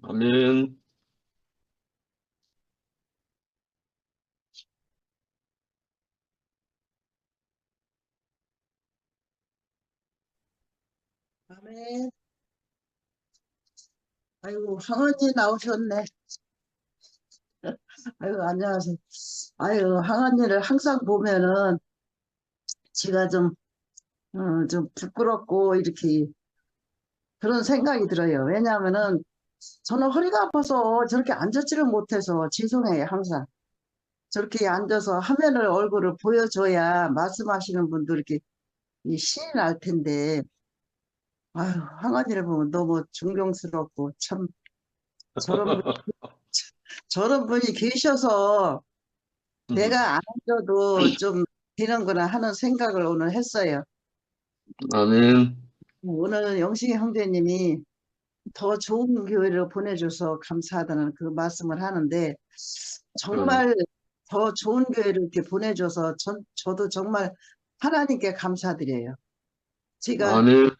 아멘. 아멘. 아이고, 황언니 나오셨네. 아이고, 안녕하세요. 아이고, 황언니를 항상 보면은 지가 좀 부끄럽고 이렇게 그런 생각이 들어요. 왜냐하면은 저는 허리가 아파서 저렇게 앉았지를 못해서 죄송해요, 항상. 저렇게 앉아서 화면을 얼굴을 보여줘야 말씀하시는 분도 이렇게 이 신이 날 텐데, 아유, 황언니를 보면 너무 존경스럽고 참 저런 분, 저런 분이 계셔서 내가 안 앉아도 좀 되는구나 하는 생각을 오늘 했어요. 아멘. 오늘 영식이 형제님이 더 좋은 교회를 보내줘서 감사하다는 그 말씀을 하는데 아멘. 정말 더 좋은 교회를 이렇게 보내줘서 저도 정말 하나님께 감사드려요. 제가 아멘.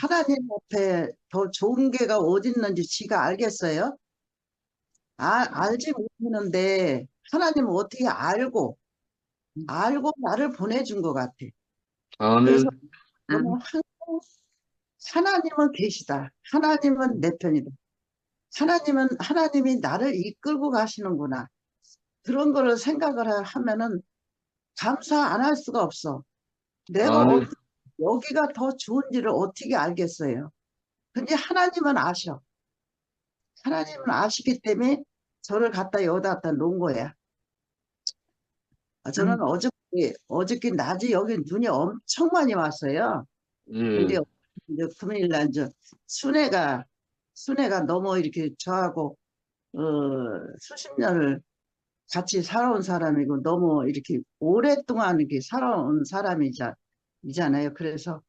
하나님 앞에 더 좋은 교회가 어디 있는지 지가 알겠어요? 알지 못하는데 하나님은 어떻게 알고 나를 보내준 것 같아. 그래서 아멘. 저는 항상 하나님은 계시다. 하나님은 내 편이다. 하나님이 나를 이끌고 가시는구나. 그런 거를 생각을 하면은 감사 안 할 수가 없어. 내가 아멘. 여기가 더 좋은지를 어떻게 알겠어요. 근데 하나님은 아셔. 하나님은 아시기 때문에 저를 갖다 여기다 갖다 놓은 거야. 저는 어저께 낮에 여기 눈이 엄청 많이 왔어요. 근데 예. 이제 금요일 날 이제 순회가 순회가 너무 이렇게 저하고 어, 수십 년을 같이 살아온 사람이고 너무 이렇게 오랫동안 이렇게 살아온 사람이잖아요. 그래서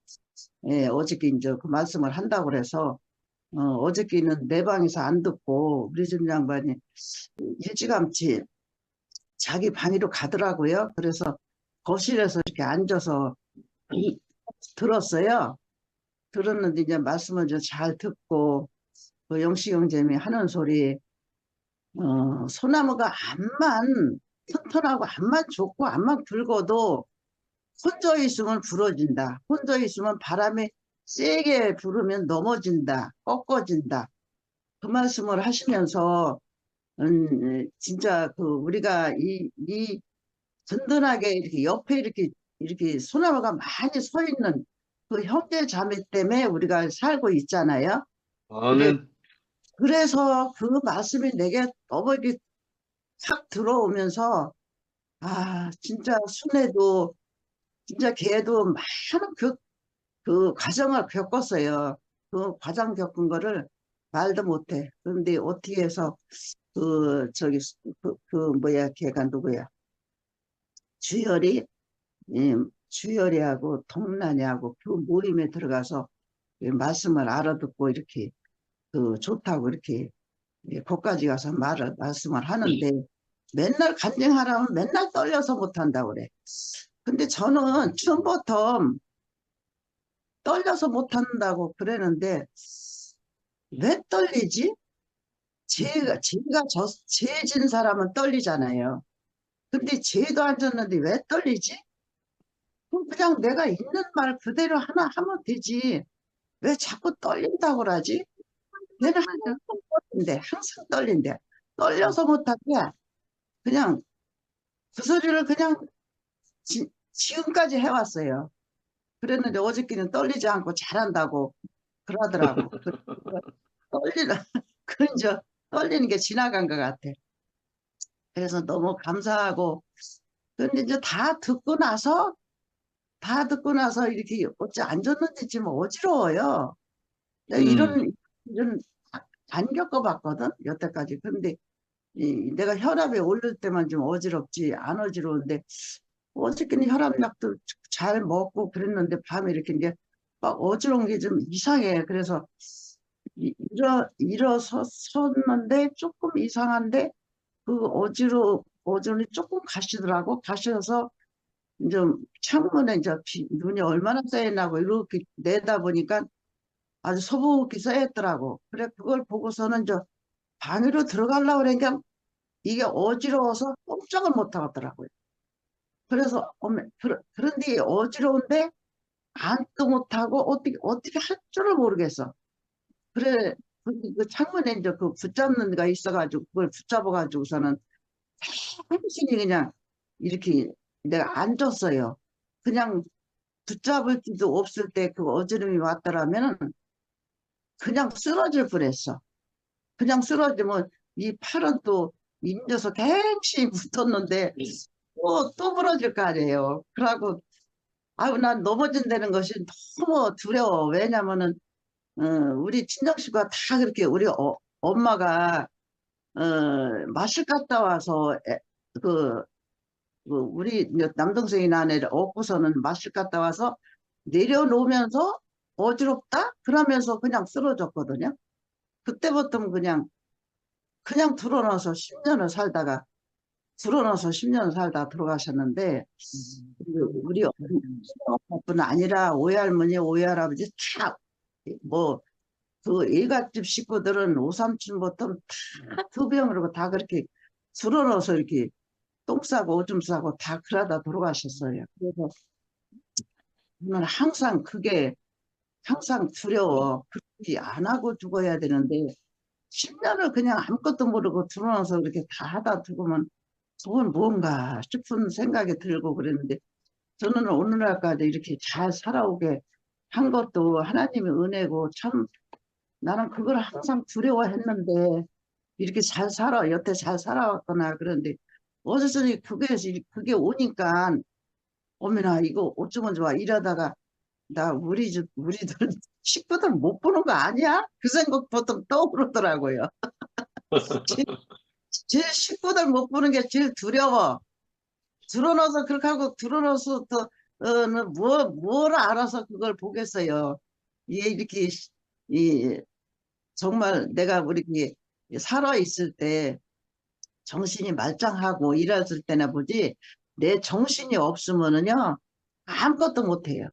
예, 어저께 이제 그 말씀을 한다고 그래서 어저께는 내 방에서 안 듣고 우리 집 양반이 일찌감치 자기 방으로 가더라고요. 그래서 거실에서 이렇게 앉아서 들었어요. 들었는데 이제 말씀을 잘 듣고 그 영식형제님이 하는 소리 소나무가 암만 튼튼하고 암만 좋고 암만 굵어도 혼자 있으면 부러진다. 혼자 있으면 바람이 세게 불으면 넘어진다. 꺾어진다. 그 말씀을 하시면서 진짜 그 우리가 이 든든하게 이렇게 옆에 이렇게 소나무가 많이 서 있는 그 형제 자매 때문에 우리가 살고 있잖아요. 그래 아멘. 그래서 그 말씀이 내게 너무 이렇게 탁 들어오면서 아 진짜 순애도 진짜 걔도 많은 그 과정을 겪었어요. 그 과정 겪은 거를 말도 못해. 그런데 어떻게 해서 저기 그 뭐야 걔가 누구야? 주열이 예, 주열이하고 동란이하고 그 모임에 들어가서 말씀을 알아듣고 이렇게 그 좋다고 이렇게 거기까지 가서 말씀을 하는데 맨날 간증하라면 맨날 떨려서 못한다고 그래. 근데 저는 처음부터 떨려서 못한다고 그랬는데 왜 떨리지? 제가 죄진 사람은 떨리잖아요. 근데 죄도 안 졌는데 왜 떨리지? 그럼 그냥 내가 있는 말 그대로 하나 하면 되지. 왜 자꾸 떨린다고 그러지? 걔는 항상 떨린대. 떨려서 못하게 그냥 그 소리를 그냥 지금까지 해왔어요. 그랬는데 어저께는 떨리지 않고 잘한다고 그러더라고. 떨리는, 그 이제 떨리는 게 지나간 것 같아. 그래서 너무 감사하고, 근데 이제 다 듣고 나서 이렇게 어찌 앉았는지 지금 어지러워요. 내가 음. 이런 일은 안 겪어봤거든, 여태까지. 근데 내가 혈압이 오를 때만 좀 어지럽지, 안 어지러운데, 어저께는 혈압약도 잘 먹고 그랬는데, 밤에 이렇게 이제 막 어지러운 게 좀 이상해. 그래서 일어섰는데 조금 이상한데, 그 어지러움이 조금 가시더라고. 가셔서 이제 창문에 이제 눈이 얼마나 쌓였나고 이렇게 내다보니까 아주 소복이 쌓였더라고. 그래, 그걸 보고서는 방으로 들어가려고 그러니까 이게 어지러워서 꼼짝을 못 하겠더라고요. 그래서 그런데 어지러운데 안도 못하고 어떻게 할 줄을 모르겠어. 그래 그 창문에 이제 그 붙잡는 데가 있어가지고 그걸 붙잡아가지고서는 당신이 그냥 이렇게 내가 앉았어요. 그냥 붙잡을 수도 없을 때 그 어지럼이 왔더라면 그냥 쓰러질 뻔했어. 그냥 쓰러지면 이 팔은 또 인져서 갱신이 붙었는데 또 부러질 거 아니에요. 그러고 아유 난 넘어진다는 것이 너무 두려워. 왜냐면은 우리 친정식구가 다 그렇게 우리 엄마가 마실 갔다 와서 그, 우리 남동생이나 아내를 업고서는 마실 갔다 와서 내려놓으면서 어지럽다? 그러면서 그냥 쓰러졌거든요. 그때부터는 그냥 들어놔서 10년을 살다가 들어놔서 10년을 살다 돌아가셨는데 우리 엄마뿐 아니라 오할머니 오할아버지 다 뭐 그 일갓집 식구들은 오삼촌부터 다 두 병으로 다 그렇게 들어놔서 이렇게 똥 싸고 오줌 싸고 다 그러다 돌아가셨어요. 그래서 저는 항상 그게 항상 두려워. 그렇게 안 하고 죽어야 되는데 10년을 그냥 아무것도 모르고 들어놔서 그렇게 다 하다 죽으면 그건 뭔가 싶은 생각이 들고 그랬는데 저는 오늘날까지 이렇게 잘 살아오게 한 것도 하나님의 은혜고 참 나는 그걸 항상 두려워했는데 이렇게 잘 살아 여태 잘 살아왔거나 그런데 어디서 그게 오니까 어머나 이거 어쩌면 좋아 이러다가 나 우리들 식구들 못 보는 거 아니야? 그 생각 보통 떠오르더라고요. 제 식구들 못 보는 게 제일 두려워. 드러나서 그렇게 하고 드러나서 또 뭘 알아서 그걸 보겠어요. 이게 이렇게 이 정말 내가 우리 살아 있을 때 정신이 말짱하고 일했을 때나 보지 내 정신이 없으면은요 아무것도 못해요.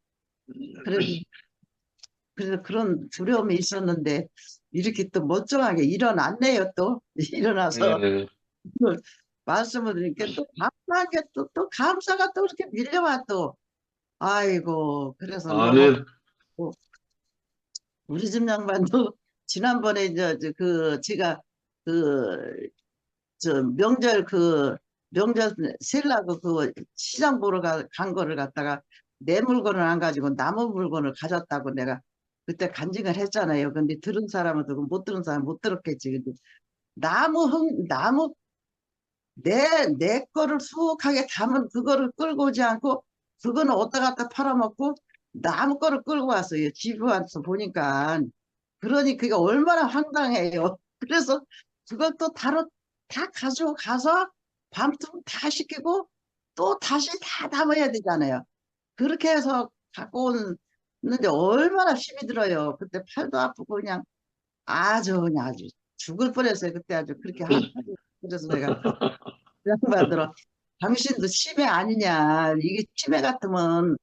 그래서 그런 두려움이 있었는데 이렇게 또 멀쩡하게 일어났네요. 또 일어나서 네. 말씀을 드리니까 또 감사한 게 또 감사가 또 이렇게 밀려와 또 아이고 그래서 너무 아멘. 고맙고. 우리 집 양반도 지난번에 제가 그 저 명절 세려고 그 시장 보러 간 거를 갖다가 내 물건을 안 가지고 남의 물건을 가졌다고 내가 그때 간증을 했잖아요. 근데 들은 사람은 듣고 못 들은 사람은 못 들었겠지. 근데 나무 내 거를 수북하게 담은 그거를 끌고 오지 않고 그거는 어디다 갖다 팔아먹고 나무 거를 끌고 왔어요. 집에 와서 보니까 그러니 그게 얼마나 황당해요. 그래서 그걸 또 다 가지고 가서 밤틈 다 시키고 또 다시 다 담아야 되잖아요. 그렇게 해서 갖고 오는데 얼마나 힘이 들어요. 그때 팔도 아프고 그냥 아주 죽을 뻔했어요. 그때 아주 그렇게 한마디. 그래서 내가 그 양반들어 당신도 치매 아니냐. 이게 치매 같으면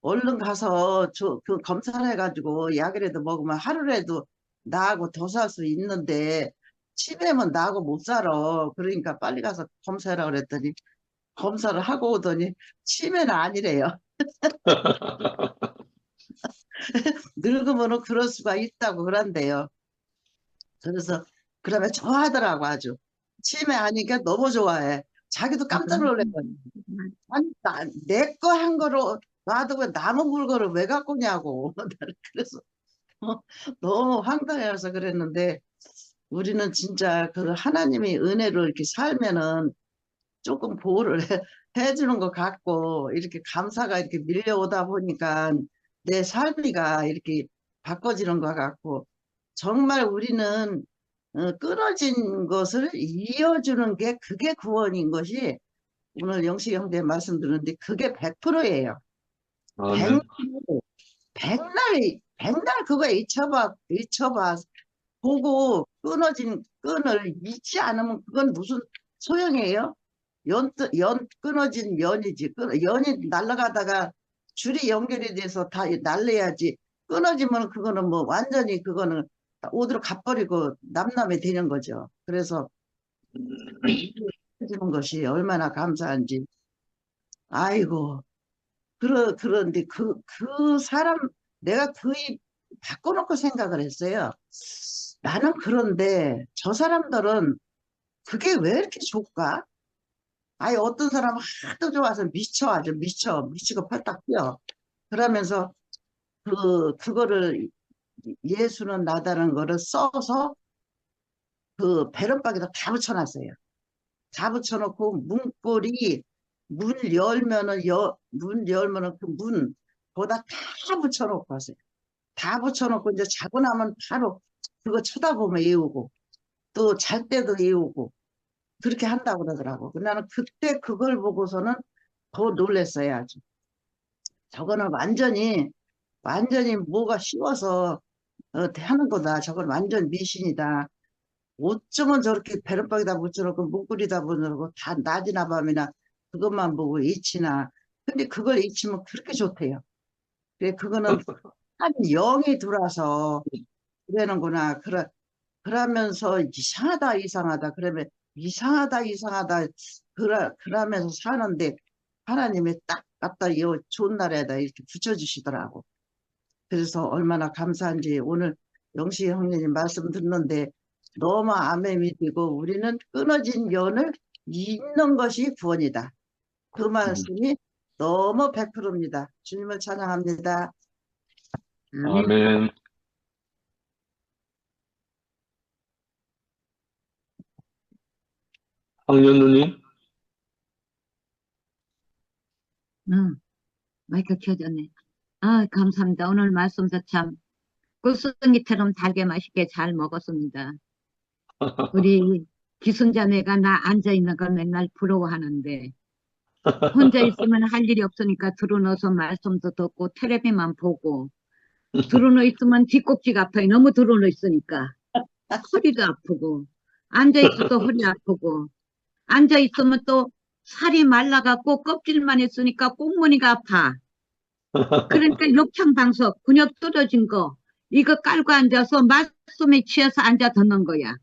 얼른 가서 그 검사를 해가지고 약이라도 먹으면 하루라도 나하고 더 살 수 있는데 치매면 나하고 못 살아. 그러니까 빨리 가서 검사하라 그랬더니 검사를 하고 오더니 치매는 아니래요. 늙으면 그럴 수가 있다고 그런데요. 그래서 그러면 좋아하더라고 아주. 치매 아니까 너무 좋아해. 자기도 깜짝 놀랐거든요. 아니 내 거 한 거로 놔두고 남의 물건을 왜 갖고 오냐고. 그래서 너무 황당해서 그랬는데 우리는 진짜 그 하나님의 은혜로 이렇게 살면은 조금 보호를 해주는 것 같고 이렇게 감사가 이렇게 밀려오다 보니까 내 삶이가 이렇게 바꿔지는 것 같고 정말 우리는 끊어진 것을 이어주는 게 그게 구원인 것이 오늘 영식 형제 말씀 드렸는데 그게 100%예요. 아멘. 백날 그거 잊혀봐 보고 끊어진 끈을 잊지 않으면 그건 무슨 소용이에요? 끊어진 연이지. 연이 날아가다가 줄이 연결이 돼서 다 날려야지. 끊어지면 그거는 뭐 완전히 그거는 어디로 가버리고 남남이 되는 거죠. 그래서 해주는 것이 얼마나 감사한지. 아이고, 그런데 그 사람, 내가 그입 바꿔놓고 생각을 했어요. 나는 그런데 저 사람들은 그게 왜 이렇게 좋을까? 아예 어떤 사람은 하도 좋아서 아주 미치고 팔딱 뛰어. 그러면서 그거를 예수는 나다는 거를 써서 그 배런박에다 다 붙여놨어요. 다 붙여놓고 문고리 문 열면은 그 문보다 다 붙여놓고 하세요. 다 붙여놓고 이제 자고 나면 바로 그거 쳐다보면 외우고 또 잘 때도 외우고 그렇게 한다고 그러더라고. 나는 그때 그걸 보고서는 더 놀랬어요, 아주. 저거는 완전히 뭐가 쉬워서 하는 거다. 저건 완전 미신이다. 어쩌면 저렇게 배런박에다 붙여놓고 문고리다 붙여놓고 다 낮이나 밤이나 그것만 보고 잊히나. 근데 그걸 잊히면 그렇게 좋대요. 그래, 그거는 한 영이 들어와서 그러는구나. 그러면서 이상하다. 그러면 이상하다. 그러면서 사는데 하나님이 딱 갖다 이 좋은 날에다 이렇게 붙여주시더라고. 그래서 얼마나 감사한지 오늘 영식 형님 말씀 듣는데 너무 아멘이 되고 우리는 끊어진 연을 잇는 것이 구원이다. 그 말씀이 너무 100%입니다. 주님을 찬양합니다. 아멘. 아멘. 황년 누님? 마이크 켜졌네. 아, 감사합니다. 오늘 말씀도 참 꿀송이처럼 달게 맛있게 잘 먹었습니다. 우리 기순자매가 나 앉아있는 거 맨날 부러워하는데 혼자 있으면 할 일이 없으니까 들어넣어서 말씀도 듣고 텔레비만 보고 들어넣어 있으면 뒷꼭지가 아파요. 너무 들어넣어 있으니까 허리도 아프고 앉아있어도 허리 아프고 앉아있으면 또 살이 말라갖고 껍질만 있으니까 꽁무니가 아파. 그러니까 욕창방석 근육 떨어진 거 이거 깔고 앉아서 말씀에 취해서 앉아 듣는 거야.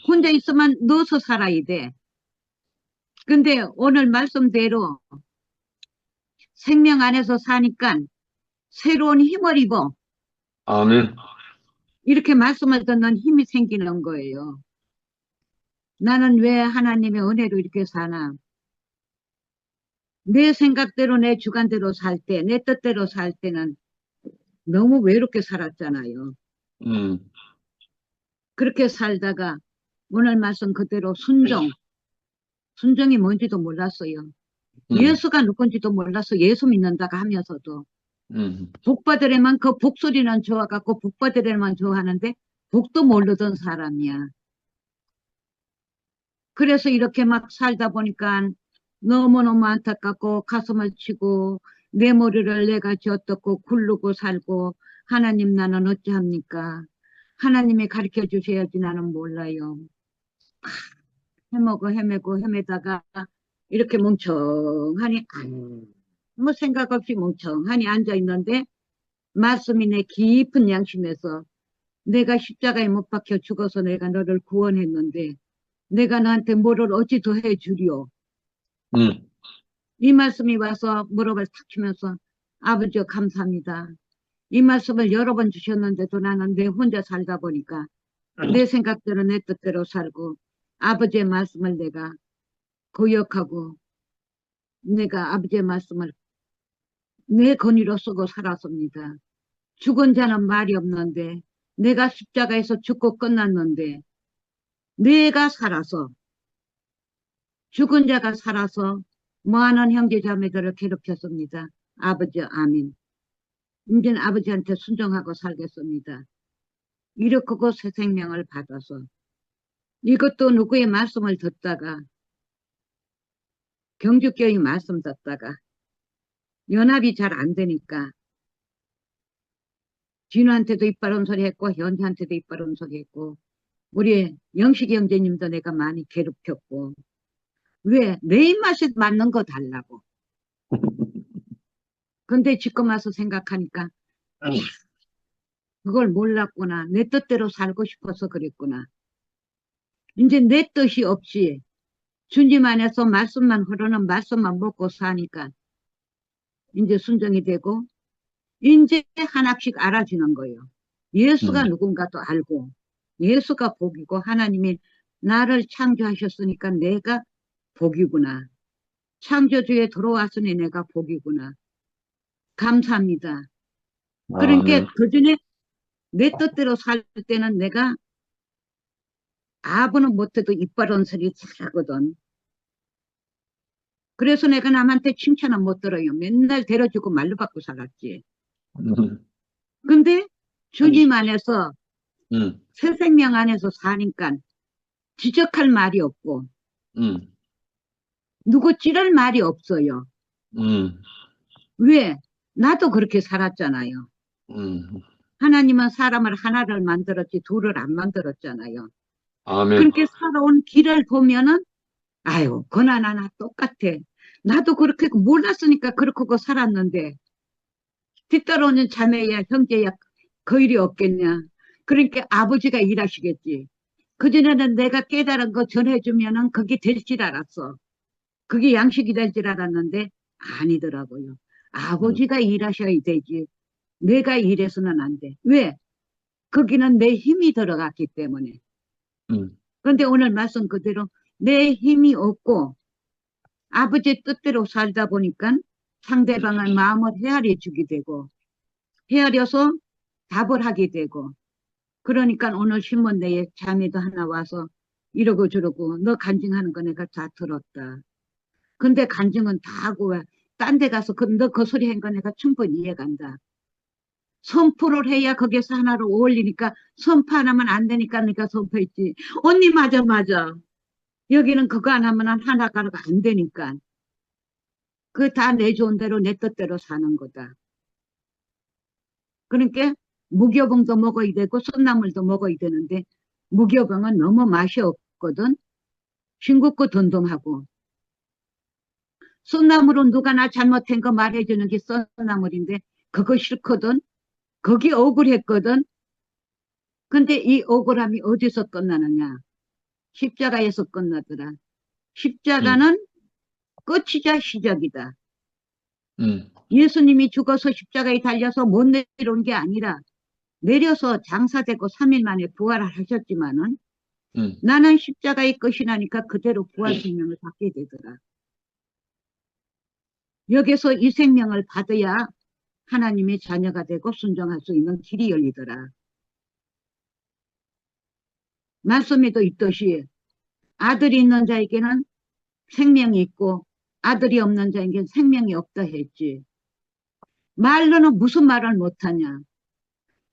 혼자 있으면 누워서 살아야 돼. 근데 오늘 말씀대로 생명 안에서 사니까 새로운 힘을 입어. 아멘. 이렇게 말씀을 듣는 힘이 생기는 거예요. 나는 왜 하나님의 은혜로 이렇게 사나? 내 생각대로 내 주관대로 살 때, 내 뜻대로 살 때는 너무 외롭게 살았잖아요. 그렇게 살다가 오늘 말씀 그대로 순종이 뭔지도 몰랐어요. 예수가 누군지도 몰랐어. 예수 믿는다고 하면서도 복받으려면 그 복소리는 좋아갖고 복받으려면 좋아하는데 복도 모르던 사람이야. 그래서 이렇게 막 살다 보니까 너무너무 안타깝고 가슴을 치고 내 머리를 내가 쥐어뜯고 굴르고 살고 하나님 나는 어찌합니까? 하나님이 가르쳐 주셔야지 나는 몰라요. 헤매고 헤매다가 이렇게 멍청하니 아무 생각 없이 멍청하니 앉아있는데 말씀이 내 깊은 양심에서 내가 십자가에 못 박혀 죽어서 내가 너를 구원했는데 내가 너한테 뭐를 어찌 더 해주리오. 이 말씀이 와서 무릎을 탁 치면서 아버지 감사합니다. 이 말씀을 여러 번 주셨는데도 나는 내 혼자 살다 보니까 내 생각대로 내 뜻대로 살고 아버지의 말씀을 내가 거역하고 내가 아버지의 말씀을 내 권위로 쓰고 살았습니다. 죽은 자는 말이 없는데 내가 십자가에서 죽고 끝났는데 내가 살아서 죽은 자가 살아서 많은 형제자매들을 괴롭혔습니다. 아버지 아멘. 이제는 아버지한테 순종하고 살겠습니다. 이렇게 새 생명을 받아서 이것도 누구의 말씀을 듣다가 경주교회 말씀 듣다가 연합이 잘 안 되니까 진우한테도 이빨은 소리 했고 현지한테도 이빨은 소리 했고 우리 영식이 형제님도 내가 많이 괴롭혔고 왜? 내 입맛에 맞는 거 달라고. 근데 지금 와서 생각하니까 그걸 몰랐구나. 내 뜻대로 살고 싶어서 그랬구나. 이제 내 뜻이 없이 주님 안에서 말씀만 흐르는 말씀만 먹고 사니까 이제 순종이 되고 이제 하나씩 알아지는 거예요. 예수가 음, 누군가도 알고 예수가 복이고 하나님이 나를 창조하셨으니까 내가 복이구나. 창조주에 들어왔으니 내가 복이구나. 감사합니다. 그러니까 아멘. 그전에 내 뜻대로 살 때는 내가 아부는 못해도 이빨 소리 잘하거든. 그래서 내가 남한테 칭찬은 못 들어요. 맨날 데려주고 말로 받고 살았지. 음, 근데 주님 안에서 음, 새 생명 안에서 사니까 지적할 말이 없고 음, 누구 찌를 말이 없어요. 음, 왜? 나도 그렇게 살았잖아요. 음. 하나님은 사람을 하나를 만들었지 둘을 안 만들었잖아요. 아멘. 그렇게 살아온 길을 보면은 아유 그나 나나 똑같아. 나도 그렇게 몰랐으니까 그렇게 살았는데 뒤따라오는 자매야 형제야 그 일이 없겠냐. 그러니까 아버지가 일하시겠지. 그전에는 내가 깨달은 거 전해주면은 그게 될 줄 알았어. 그게 양식이 될 줄 알았는데 아니더라고요. 음, 아버지가 일하셔야 되지. 내가 일해서는 안 돼. 왜? 거기는 내 힘이 들어갔기 때문에. 음, 그런데 오늘 말씀 그대로 내 힘이 없고 아버지 뜻대로 살다 보니까 상대방의 마음을 헤아려 주게 되고 헤아려서 답을 하게 되고 그러니까 오늘 신문 내에 자매도 하나 와서 이러고 저러고 너 간증하는 거 내가 다 들었다. 근데 간증은 다 하고 왜 딴 데 가서 너 그 소리 한 거 내가 충분히 이해간다. 선포를 해야 거기서 하나로 어울리니까 선포 안 하면 안 되니까 내가 선포했지. 언니 맞아 맞아. 여기는 그거 안 하면 하나가 안 되니까. 그 다 내 좋은 대로 내 뜻대로 사는 거다. 그러니까 무교병도 먹어야 되고 쏜나물도 먹어야 되는데 무교병은 너무 맛이 없거든. 싱겁고 던동하고 쏜나물은 누가 나 잘못한 거 말해주는 게 쏜나물인데 그거 싫거든. 거기 억울했거든. 근데 이 억울함이 어디서 끝나느냐. 십자가에서 끝나더라. 음, 십자가는 끝이자 시작이다. 음, 예수님이 죽어서 십자가에 달려서 못 내려온 게 아니라 내려서 장사되고 3일 만에 부활을 하셨지만은 음, 나는 십자가의 끝이 나니까 그대로 부활 생명을 받게 되더라. 여기서 이 생명을 받아야 하나님의 자녀가 되고 순종할 수 있는 길이 열리더라. 말씀에도 있듯이 아들이 있는 자에게는 생명이 있고 아들이 없는 자에게는 생명이 없다 했지. 말로는 무슨 말을 못하냐.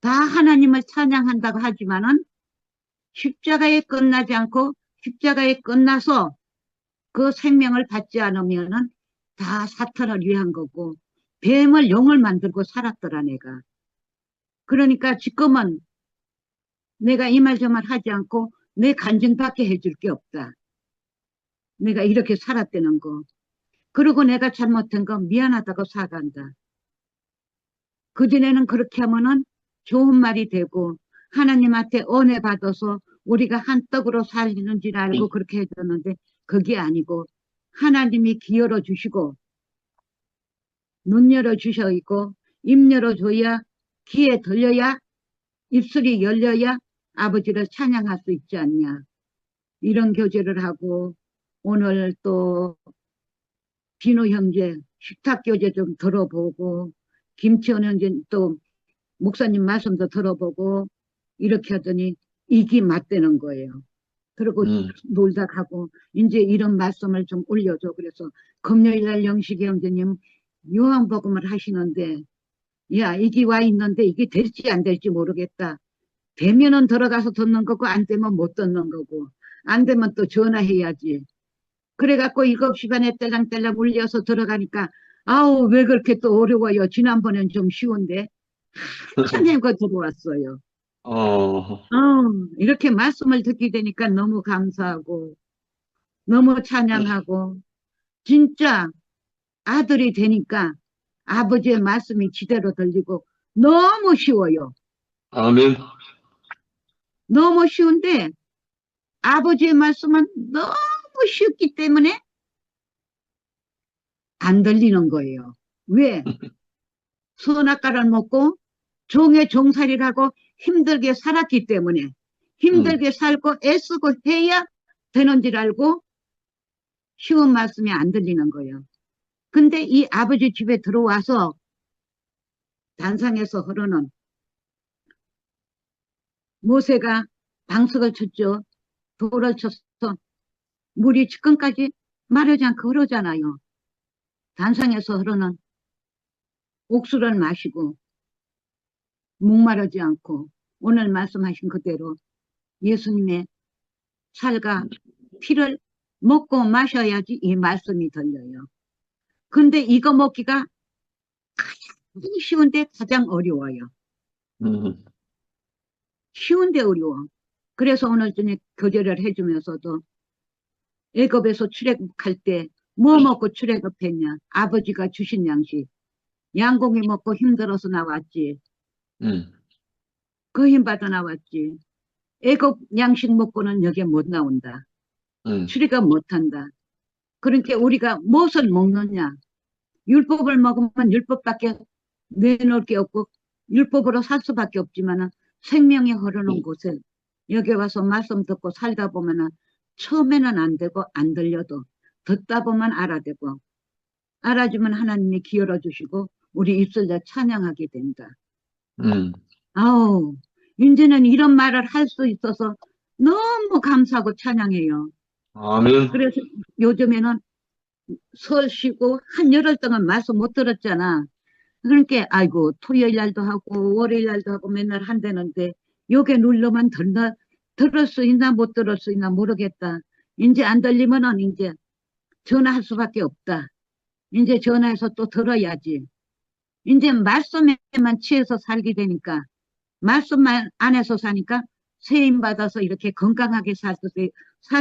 다 하나님을 찬양한다고 하지만은 십자가에 끝나지 않고 십자가에 끝나서 그 생명을 받지 않으면은 다 사탄을 위한 거고 뱀을 영을 만들고 살았더라 내가. 그러니까 지금은 내가 이 말 저 말 하지 않고 내 간증밖에 해줄 게 없다. 내가 이렇게 살았다는 거. 그리고 내가 잘못한 거 미안하다고 사과한다. 그전에는 그렇게 하면은 좋은 말이 되고 하나님한테 은혜 받아서 우리가 한 떡으로 살리는 줄 알고 그렇게 해줬는데 그게 아니고 하나님이 귀 열어주시고 눈 열어주셔 있고 입 열어줘야 귀에 들려야 입술이 열려야 아버지를 찬양할 수 있지 않냐. 이런 교제를 하고 오늘 또 비누 형제 식탁 교제 좀 들어보고 김치원 형제 또 목사님 말씀도 들어보고 이렇게 하더니 이게 맞대는 거예요. 그리고 음, 놀다 가고 이제 이런 말씀을 좀 올려줘. 그래서 금요일날 영식이 형제님 요한복음을 하시는데 야 이게 와 있는데 이게 될지 안 될지 모르겠다. 되면은 들어가서 듣는 거고 안 되면 못 듣는 거고 안 되면 또 전화해야지. 그래갖고 7시 반에 딸랑딸랑 울려서 들어가니까 아우 왜 그렇게 또 어려워요. 지난번엔 좀 쉬운데 한참 해고 들어왔어요. 어, 이렇게 말씀을 듣게 되니까 너무 감사하고 너무 찬양하고 진짜 아들이 되니까 아버지의 말씀이 지대로 들리고 너무 쉬워요. 아멘. 너무 쉬운데 아버지의 말씀은 너무 쉽기 때문에 안 들리는 거예요. 왜? 선악과를 먹고 종의 종살이를 하고 힘들게 살았기 때문에 힘들게 살고 애쓰고 해야 되는 줄 알고 쉬운 말씀이 안 들리는 거예요. 근데 이 아버지 집에 들어와서 단상에서 흐르는 모세가 방석을 쳤죠. 돌을 쳤어. 물이 지금까지 마르지 않고 흐르잖아요. 단상에서 흐르는 옥수를 마시고 목마르지 않고 오늘 말씀하신 그대로 예수님의 살과 피를 먹고 마셔야지 이 말씀이 들려요. 근데 이거 먹기가 가장 쉬운데 가장 어려워요. 음, 쉬운데 어려워. 그래서 오늘 저녁 교제를 해주면서도 애굽에서 출애굽할 때 뭐 먹고 출애굽했냐? 아버지가 주신 양식. 양고기 먹고 힘들어서 나왔지. 음, 그 힘 받아 나왔지. 애굽 양식 먹고는 여기 못 나온다. 출애굽 못한다. 그러니까 우리가 무엇을 먹느냐? 율법을 먹으면 율법밖에 내놓을 게 없고 율법으로 살 수밖에 없지만 생명이 흐르는 곳에 여기 와서 말씀 듣고 살다 보면은 처음에는 안 되고 안 들려도 듣다 보면 알아되고 알아주면 하나님이 기울여 주시고 우리 입술로 찬양하게 된다. 아우 이제는 이런 말을 할 수 있어서 너무 감사하고 찬양해요. 아멘. 그래서 요즘에는 설 쉬고 한 열흘 동안 말씀 못 들었잖아. 그러니까 아이고 토요일 날도 하고 월요일 날도 하고 맨날 한다는데 요게 눌러만 들을 수 있나 못 들을 수 있나 모르겠다. 이제 안 들리면은 이제 전화할 수밖에 없다. 이제 전화해서 또 들어야지. 이제 말씀에만 취해서 살게 되니까 말씀만 안에서 사니까 세임 받아서 이렇게 건강하게 살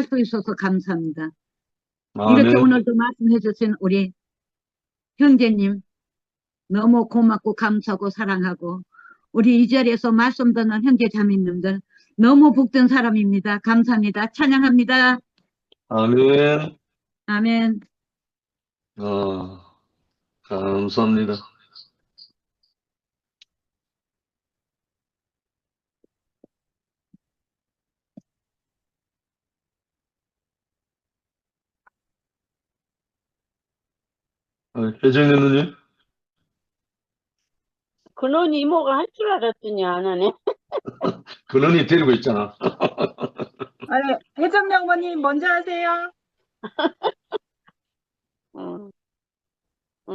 수 있어서 감사합니다. 이렇게 아멘. 오늘도 말씀해 주신 우리 형제님 너무 고맙고 감사하고 사랑하고 우리 이 자리에서 말씀 듣는 형제 자매님들 너무 복된 사람입니다. 감사합니다. 찬양합니다. 아멘. 아멘. 감사합니다. 혜정이 누님? 근원 이모가 할 줄 알았더니 안 하네. 근원이 데리고 있잖아. 아니, 혜정 양모님 먼저 하세요.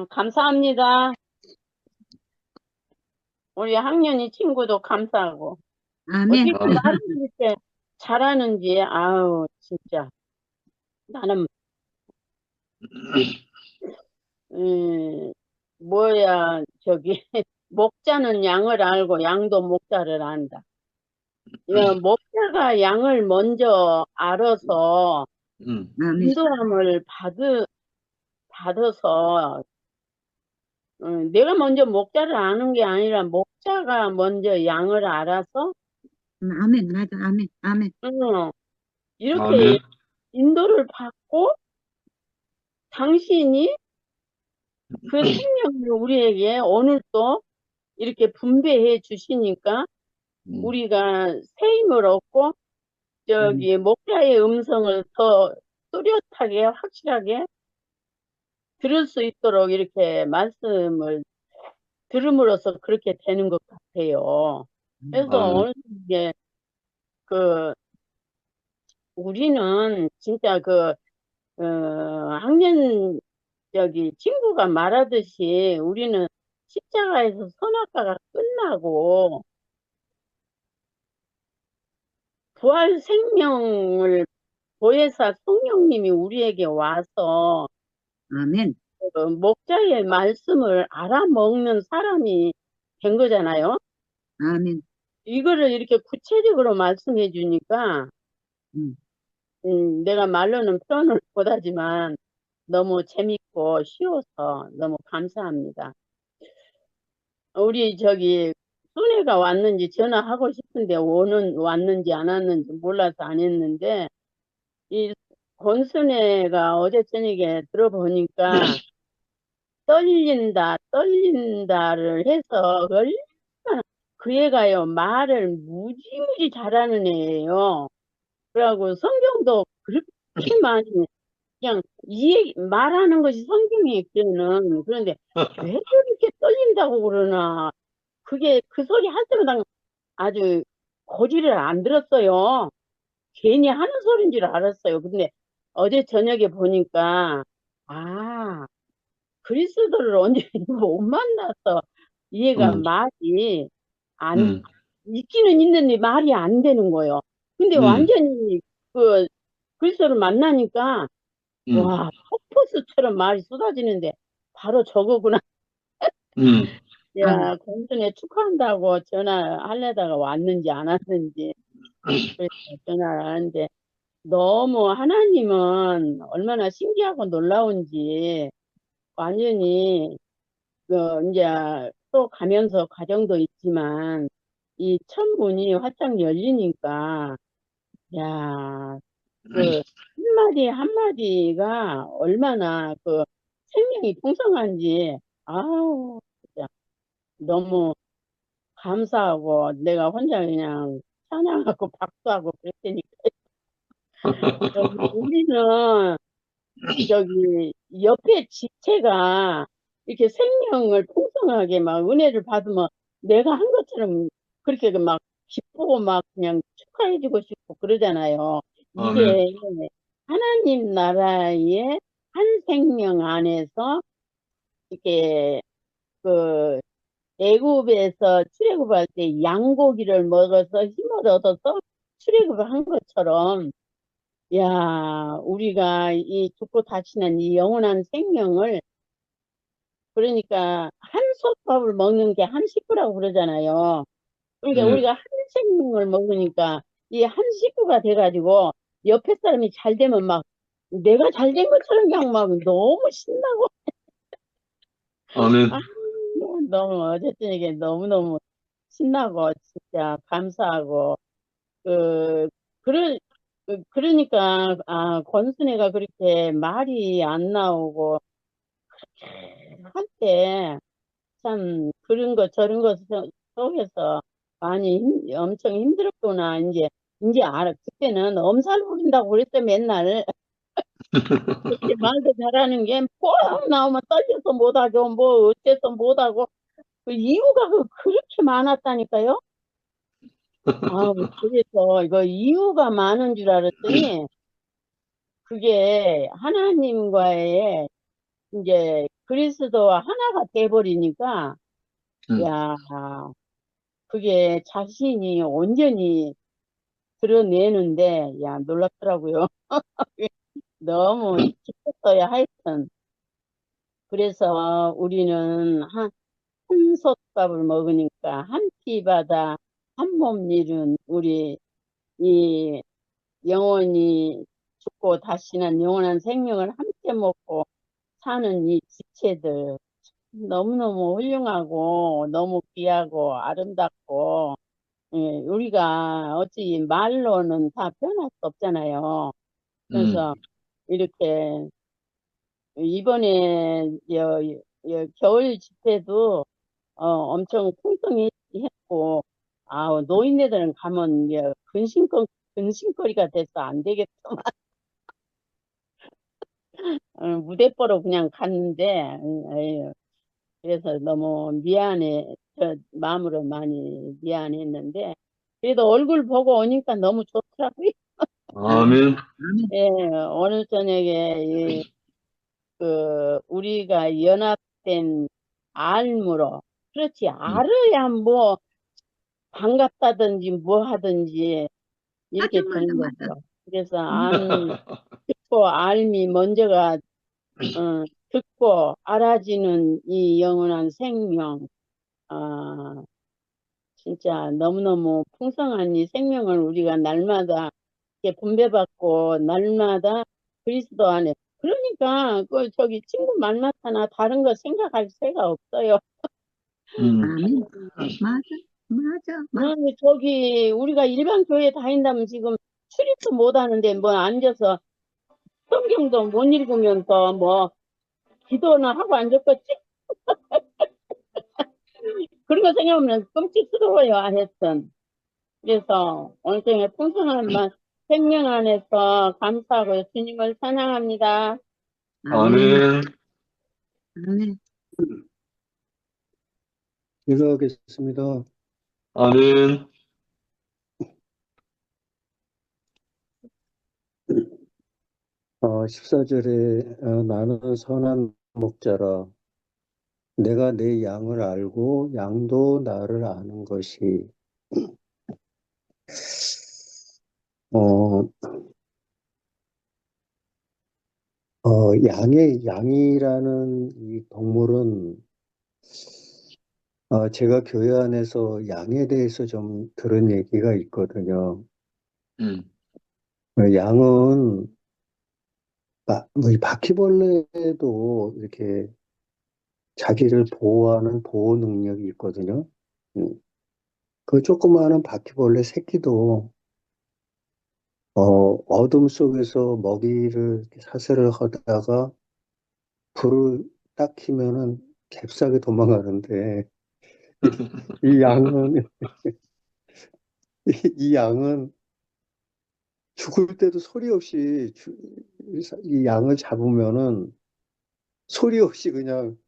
감사합니다. 우리 학년이 친구도 감사하고. 아멘. 어떻게 말을 이렇게 잘하는지, 아우, 진짜. 나는, 뭐야, 저기, 목자는 양을 알고 양도 목자를 안다. 목자가 양을 먼저 알아서 아멘. 인도함을 받아서 내가 먼저 목자를 아는 게 아니라 목자가 먼저 양을 알아서 아멘. 맞아. 아멘. 아멘. 이렇게 아멘. 인도를 받고 당신이 그 생명을 우리에게 오늘 또 이렇게 분배해 주시니까 우리가 새 힘을 얻고 저기 목자의 음성을 더 뚜렷하게 확실하게 들을 수 있도록 이렇게 말씀을 들음으로써 그렇게 되는 것 같아요. 그래서 아멘. 오늘 이제 우리는 진짜 학년 친구가 말하듯이 우리는 십자가에서 선악과가 끝나고 부활 생명을 보혜사 성령님이 우리에게 와서 아멘. 목자의 말씀을 알아먹는 사람이 된 거잖아요. 아멘. 이거를 이렇게 구체적으로 말씀해 주니까 내가 말로는 표현을 못하지만 너무 재밌고 쉬워서 너무 감사합니다. 우리 손해가 왔는지 전화하고 싶은데 왔는지 안 왔는지 몰라서 안 했는데, 이 권순애가 어제 저녁에 들어보니까 떨린다를 해서 얼마나 그 애가요, 말을 무지무지 잘하는 애예요. 그래갖고 성경도 그렇게 많이 그냥 말하는 것이 성경이에요, 그는. 그런데 왜 그렇게 떨린다고 그러나. 그게 그 소리 할 때마다 아주 고지를 안 들었어요. 괜히 하는 소리인 줄 알았어요. 근데 어제 저녁에 보니까, 아, 그리스도를 언제 못 만나서 얘가 음, 말이 안, 음, 있기는 있는데 말이 안 되는 거예요. 근데 음, 완전히 그 그리스도를 만나니까, 음, 와, 폭포수처럼 말이 쏟아지는데 바로 저거구나. 음, 야, 공순에 축하한다고 전화하려다가 왔는지 안 왔는지 그래서 전화를 하는데, 너무 하나님은 얼마나 신기하고 놀라운지 완전히 이제 또 가면서 과정도 있지만 이 첫 문이 활짝 열리니까, 야, 그 한마디 한마디가 얼마나 그 생명이 풍성한지, 아우, 진짜 너무 감사하고 내가 혼자 그냥 찬양하고 박수하고 그랬더니까, 우리는 저기 옆에 지체가 이렇게 생명을 풍성하게 막 은혜를 받으면 내가 한 것처럼 그렇게 막 기쁘고 막 그냥 축하해주고 싶고 그러잖아요. 아멘. 이게 하나님 나라의 한 생명 안에서 이렇게 그 애굽에서 출애굽할 때 양고기를 먹어서 힘을 얻어서 출애굽을 한 것처럼, 야, 우리가 이 죽고 다시는 이 영원한 생명을, 그러니까 한 솥밥을 먹는 게 한 식구라고 그러잖아요. 그러니까 네. 우리가 한 생명을 먹으니까 이 한 식구가 돼가지고 옆에 사람이 잘 되면 막 내가 잘 된 것처럼 그냥 막 너무 신나고, 아멘. 아, 너무 어쨌든 이게 너무너무 신나고 진짜 감사하고, 그, 그러니까, 권순애가 그렇게 말이 안 나오고, 할 때, 참, 그런 것, 저런 것 속에서 많이 엄청 힘들었구나. 이제 알아. 그때는 엄살 부린다고 그랬대, 맨날. 그렇게 말도 잘하는 게, 꼭 나오면 떨려서 못하고, 뭐, 어째서 못하고, 그 이유가 그렇게 많았다니까요. 그래서 이거 이유가 많은 줄 알았더니, 그게 하나님과의 이제 그리스도와 하나가 돼버리니까, 음, 야, 그게 자신이 온전히 드러내는데, 야, 놀랍더라고요. 너무 기뻤어요, 하여튼. 그래서 우리는 한 솥밥을 먹으니까 한 피바다 한 몸 이룬 우리 이 영원히 죽고 다시는 영원한 생명을 함께 먹고 사는 이 지체들, 너무너무 훌륭하고 너무 귀하고 아름답고, 예, 우리가 어찌 말로는 다 표현할 수 없잖아요. 음, 그래서 이렇게 이번에 겨울 집회도 엄청 풍성했고, 노인네들은 가면 근심거리가 돼서 안 되겠더만. 무대 보러 그냥 갔는데, 에휴, 그래서 너무 마음으로 많이 미안했는데, 그래도 얼굴 보고 오니까 너무 좋더라고요. 아멘. 예, 오늘 저녁에 우리가 연합된 알므로, 그렇지, 음, 알아야 뭐 반갑다든지 뭐 하든지 이렇게 맞아, 되는 맞아. 거죠. 그래서 음, 듣고 알미 먼저가, 듣고 알아지는 이 영원한 생명, 아, 진짜 너무너무 풍성한 이 생명을 우리가 날마다 이렇게 분배받고 날마다 그리스도 안에, 그러니까 저기 친구 만나거나 다른 거 생각할 새가 없어요. 음, 아멘. 맞아. 맞아, 맞아. 아니, 저기, 우리가 일반 교회 다닌다면 지금 출입도 못 하는데, 뭐, 앉아서 성경도 못 읽으면서, 뭐, 기도나 하고 앉았겠지? 그런 거 생각하면 끔찍스러워요, 하여튼. 그래서, 오늘 중에 풍성한 맛, 생명 안에서 감사하고 주님을 찬양합니다. 아멘, 아멘. 아멘. 기도하겠습니다. 아멘. 14절에 나는 선한 목자라 내가 내 양을 알고 양도 나를 아는 것이 어, 양이라는 이 동물은 제가 교회 안에서 양에 대해서 좀 들은 얘기가 있거든요. 음. 양은 뭐이 바퀴벌레도 이렇게 자기를 보호하는 보호 능력이 있거든요. 음, 그 조그마한 바퀴벌레 새끼도 어둠 속에서 먹이를 이렇게 사슬을 하다가 불을 딱 켜면은 잽싸게 도망가는데 이 양은 이 양은 죽을 때도 소리 없이 이 양을 잡으면은 소리 없이 그냥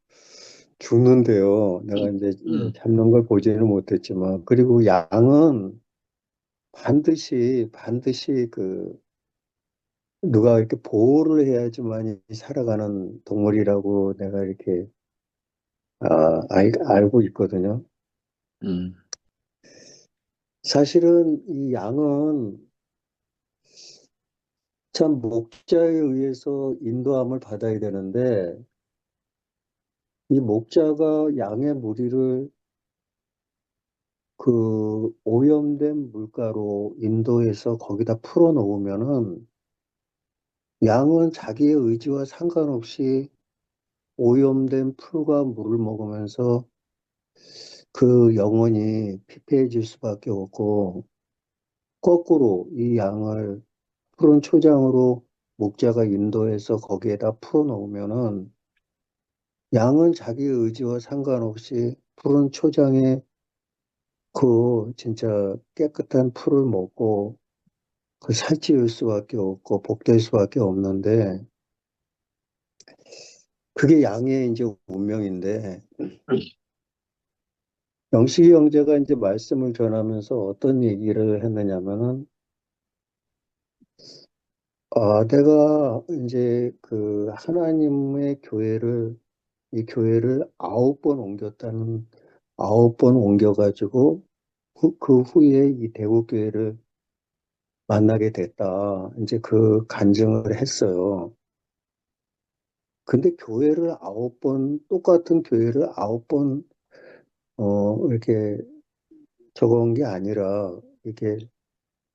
죽는데요. 내가 이제 잡는 걸 보지는 못했지만 그리고 양은 반드시 누가 이렇게 보호를 해야지만 살아가는 동물이라고 내가 이렇게 알고 있거든요. 음. 사실은 이 양은 참 목자에 의해서 인도함을 받아야 되는데 이 목자가 양의 무리를 그 오염된 물가로 인도해서 거기다 풀어 놓으면은 양은 자기의 의지와 상관없이 오염된 풀과 물을 먹으면서 그 영혼이 피폐해질 수밖에 없고 거꾸로 이 양을 푸른 초장으로 목자가 인도해서 거기에다 풀어 놓으면은 양은 자기의 의지와 상관없이 푸른 초장에 그 진짜 깨끗한 풀을 먹고 그 살찌울 수밖에 없고 복될 수밖에 없는데 그게 양의 이제 운명인데 영식이 형제가 이제 말씀을 전하면서 어떤 얘기를 했느냐면은 내가 이제 그 하나님의 이 교회를 9번 옮겼다는 9번 옮겨가지고 그 후에 이 대구교회를 만나게 됐다. 이제 그 간증을 했어요. 근데 교회를 9번, 똑같은 교회를 9번, 이렇게 적어온 게 아니라, 이게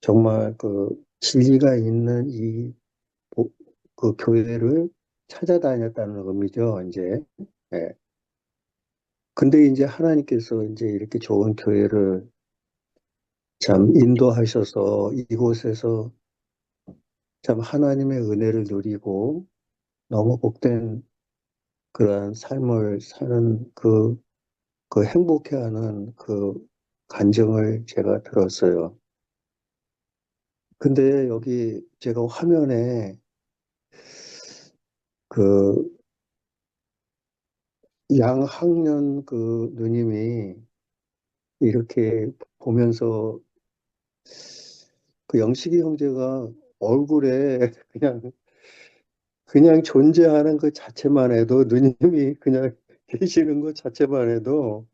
정말 그 진리가 있는 그 교회를 찾아다녔다는 의미죠, 이제. 예. 근데 이제 하나님께서 이제 이렇게 좋은 교회를 참 인도하셔서 이곳에서 참 하나님의 은혜를 누리고 너무 복된 그러한 삶을 사는 그 행복해하는 그 간증을 제가 들었어요. 근데 여기 제가 화면에 그 양학년 그 누님이 이렇게 보면서 그 영식이 형제가 얼굴에 그냥 존재하는 그 자체만 해도 누님이 그냥 계시는 것 자체만 해도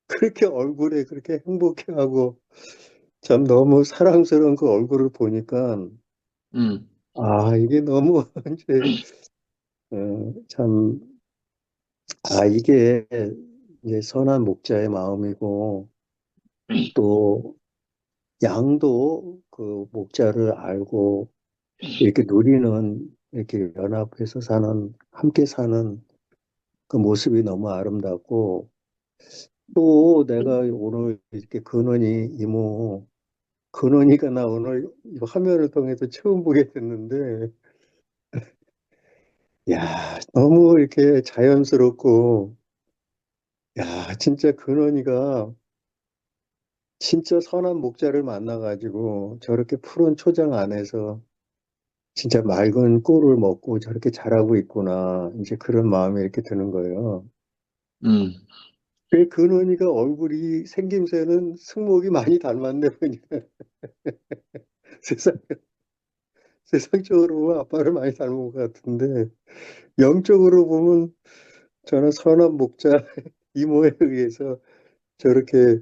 그렇게 얼굴에 그렇게 행복해하고 참 너무 사랑스러운 그 얼굴을 보니까 음. 이게 너무 이제 참 이게 이제 선한 목자의 마음이고 또 양도 그 목자를 알고 이렇게 누리는 이렇게 연합해서 함께 사는 그 모습이 너무 아름답고 또 내가 오늘 이렇게 근원이 이모, 근원이가 나 오늘 이거 화면을 통해서 처음 보게 됐는데, 야, 너무 이렇게 자연스럽고, 야, 진짜 근원이가 진짜 선한 목자를 만나가지고 저렇게 푸른 초장 안에서 진짜 맑은 꿀을 먹고 저렇게 자라고 있구나. 이제 그런 마음이 이렇게 드는 거예요. 음, 그 근원이가 얼굴이 생김새는 승목이 많이 닮았네 보니까 세상 세상적으로 보면 아빠를 많이 닮은 것 같은데 영적으로 보면 저는 선한 목자 이모에 의해서 저렇게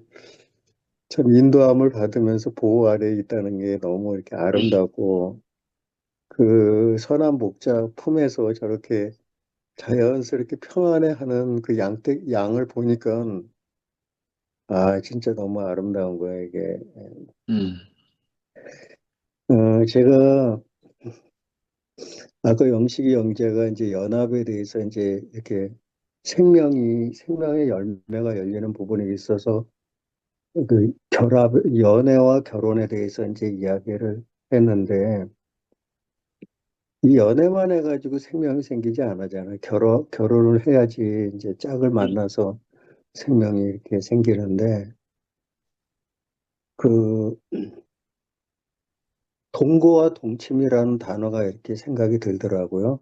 참 인도함을 받으면서 보호 아래에 있다는 게 너무 이렇게 아름답고 그 선한 목자 품에서 저렇게 자연스럽게 평안해하는 그 양을 보니까 아 진짜 너무 아름다운 거야 이게. 음, 제가 아까 영식이 형제가 이제 연합에 대해서 이제 이렇게 생명의 열매가 열리는 부분에 있어서 그 연애와 결혼에 대해서 이제 이야기를 했는데 이 연애만 해가지고 생명이 생기지 않았잖아요. 결혼을 해야지 이제 짝을 만나서 생명이 이렇게 생기는데 그 동거와 동침이라는 단어가 이렇게 생각이 들더라고요.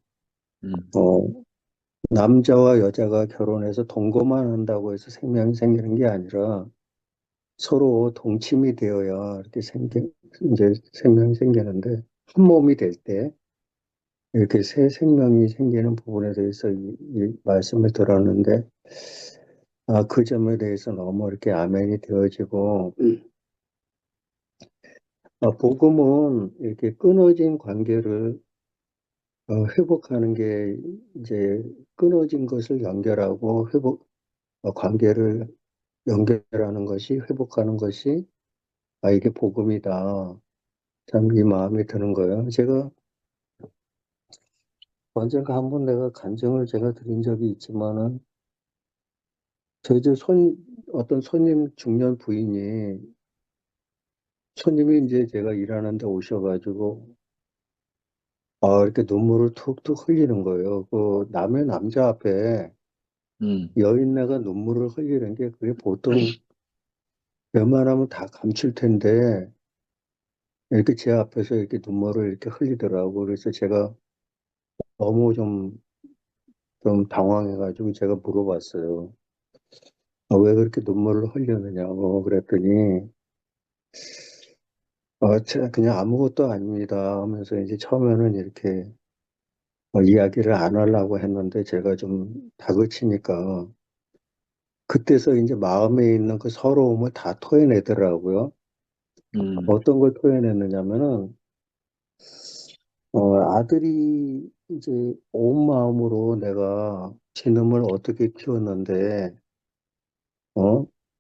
음, 어, 남자와 여자가 결혼해서 동거만 한다고 해서 생명이 생기는 게 아니라 서로 동침이 되어야 이렇게 이제 생명이 생기는데 한 몸이 될 때 이렇게 새 생명이 생기는 부분에 대해서 이 말씀을 들었는데 아, 그 점에 대해서 너무 이렇게 아멘이 되어지고 복음은 이렇게 끊어진 관계를 회복하는 게 이제 끊어진 것을 연결하고 관계를 연결하는 것이 회복하는 것이 아, 이게 복음이다. 참 이 마음이 드는 거예요. 제가 언젠가 한번 내가 간증을 제가 드린 적이 있지만은 저희 집 어떤 손님 중년 부인이 손님이 이제 제가 일하는데 오셔가지고 이렇게 눈물을 툭툭 흘리는 거예요. 그 남의 남자 앞에 음, 여인네가 눈물을 흘리는 게 그게 보통 웬만하면 다 감출 텐데 이렇게 제 앞에서 이렇게 눈물을 이렇게 흘리더라고. 그래서 제가 너무 좀 당황해가지고 제가 물어봤어요. 왜 그렇게 눈물을 흘리느냐고 그랬더니 그냥 아무것도 아닙니다 하면서 이제 처음에는 이렇게 이야기를 안 하려고 했는데 제가 좀 다그치니까 그때서 이제 마음에 있는 그 서러움을 다 토해내더라고요. 음, 어떤 걸 토해냈느냐면은 아들이 이제 온 마음으로 내가 지놈을 어떻게 키웠는데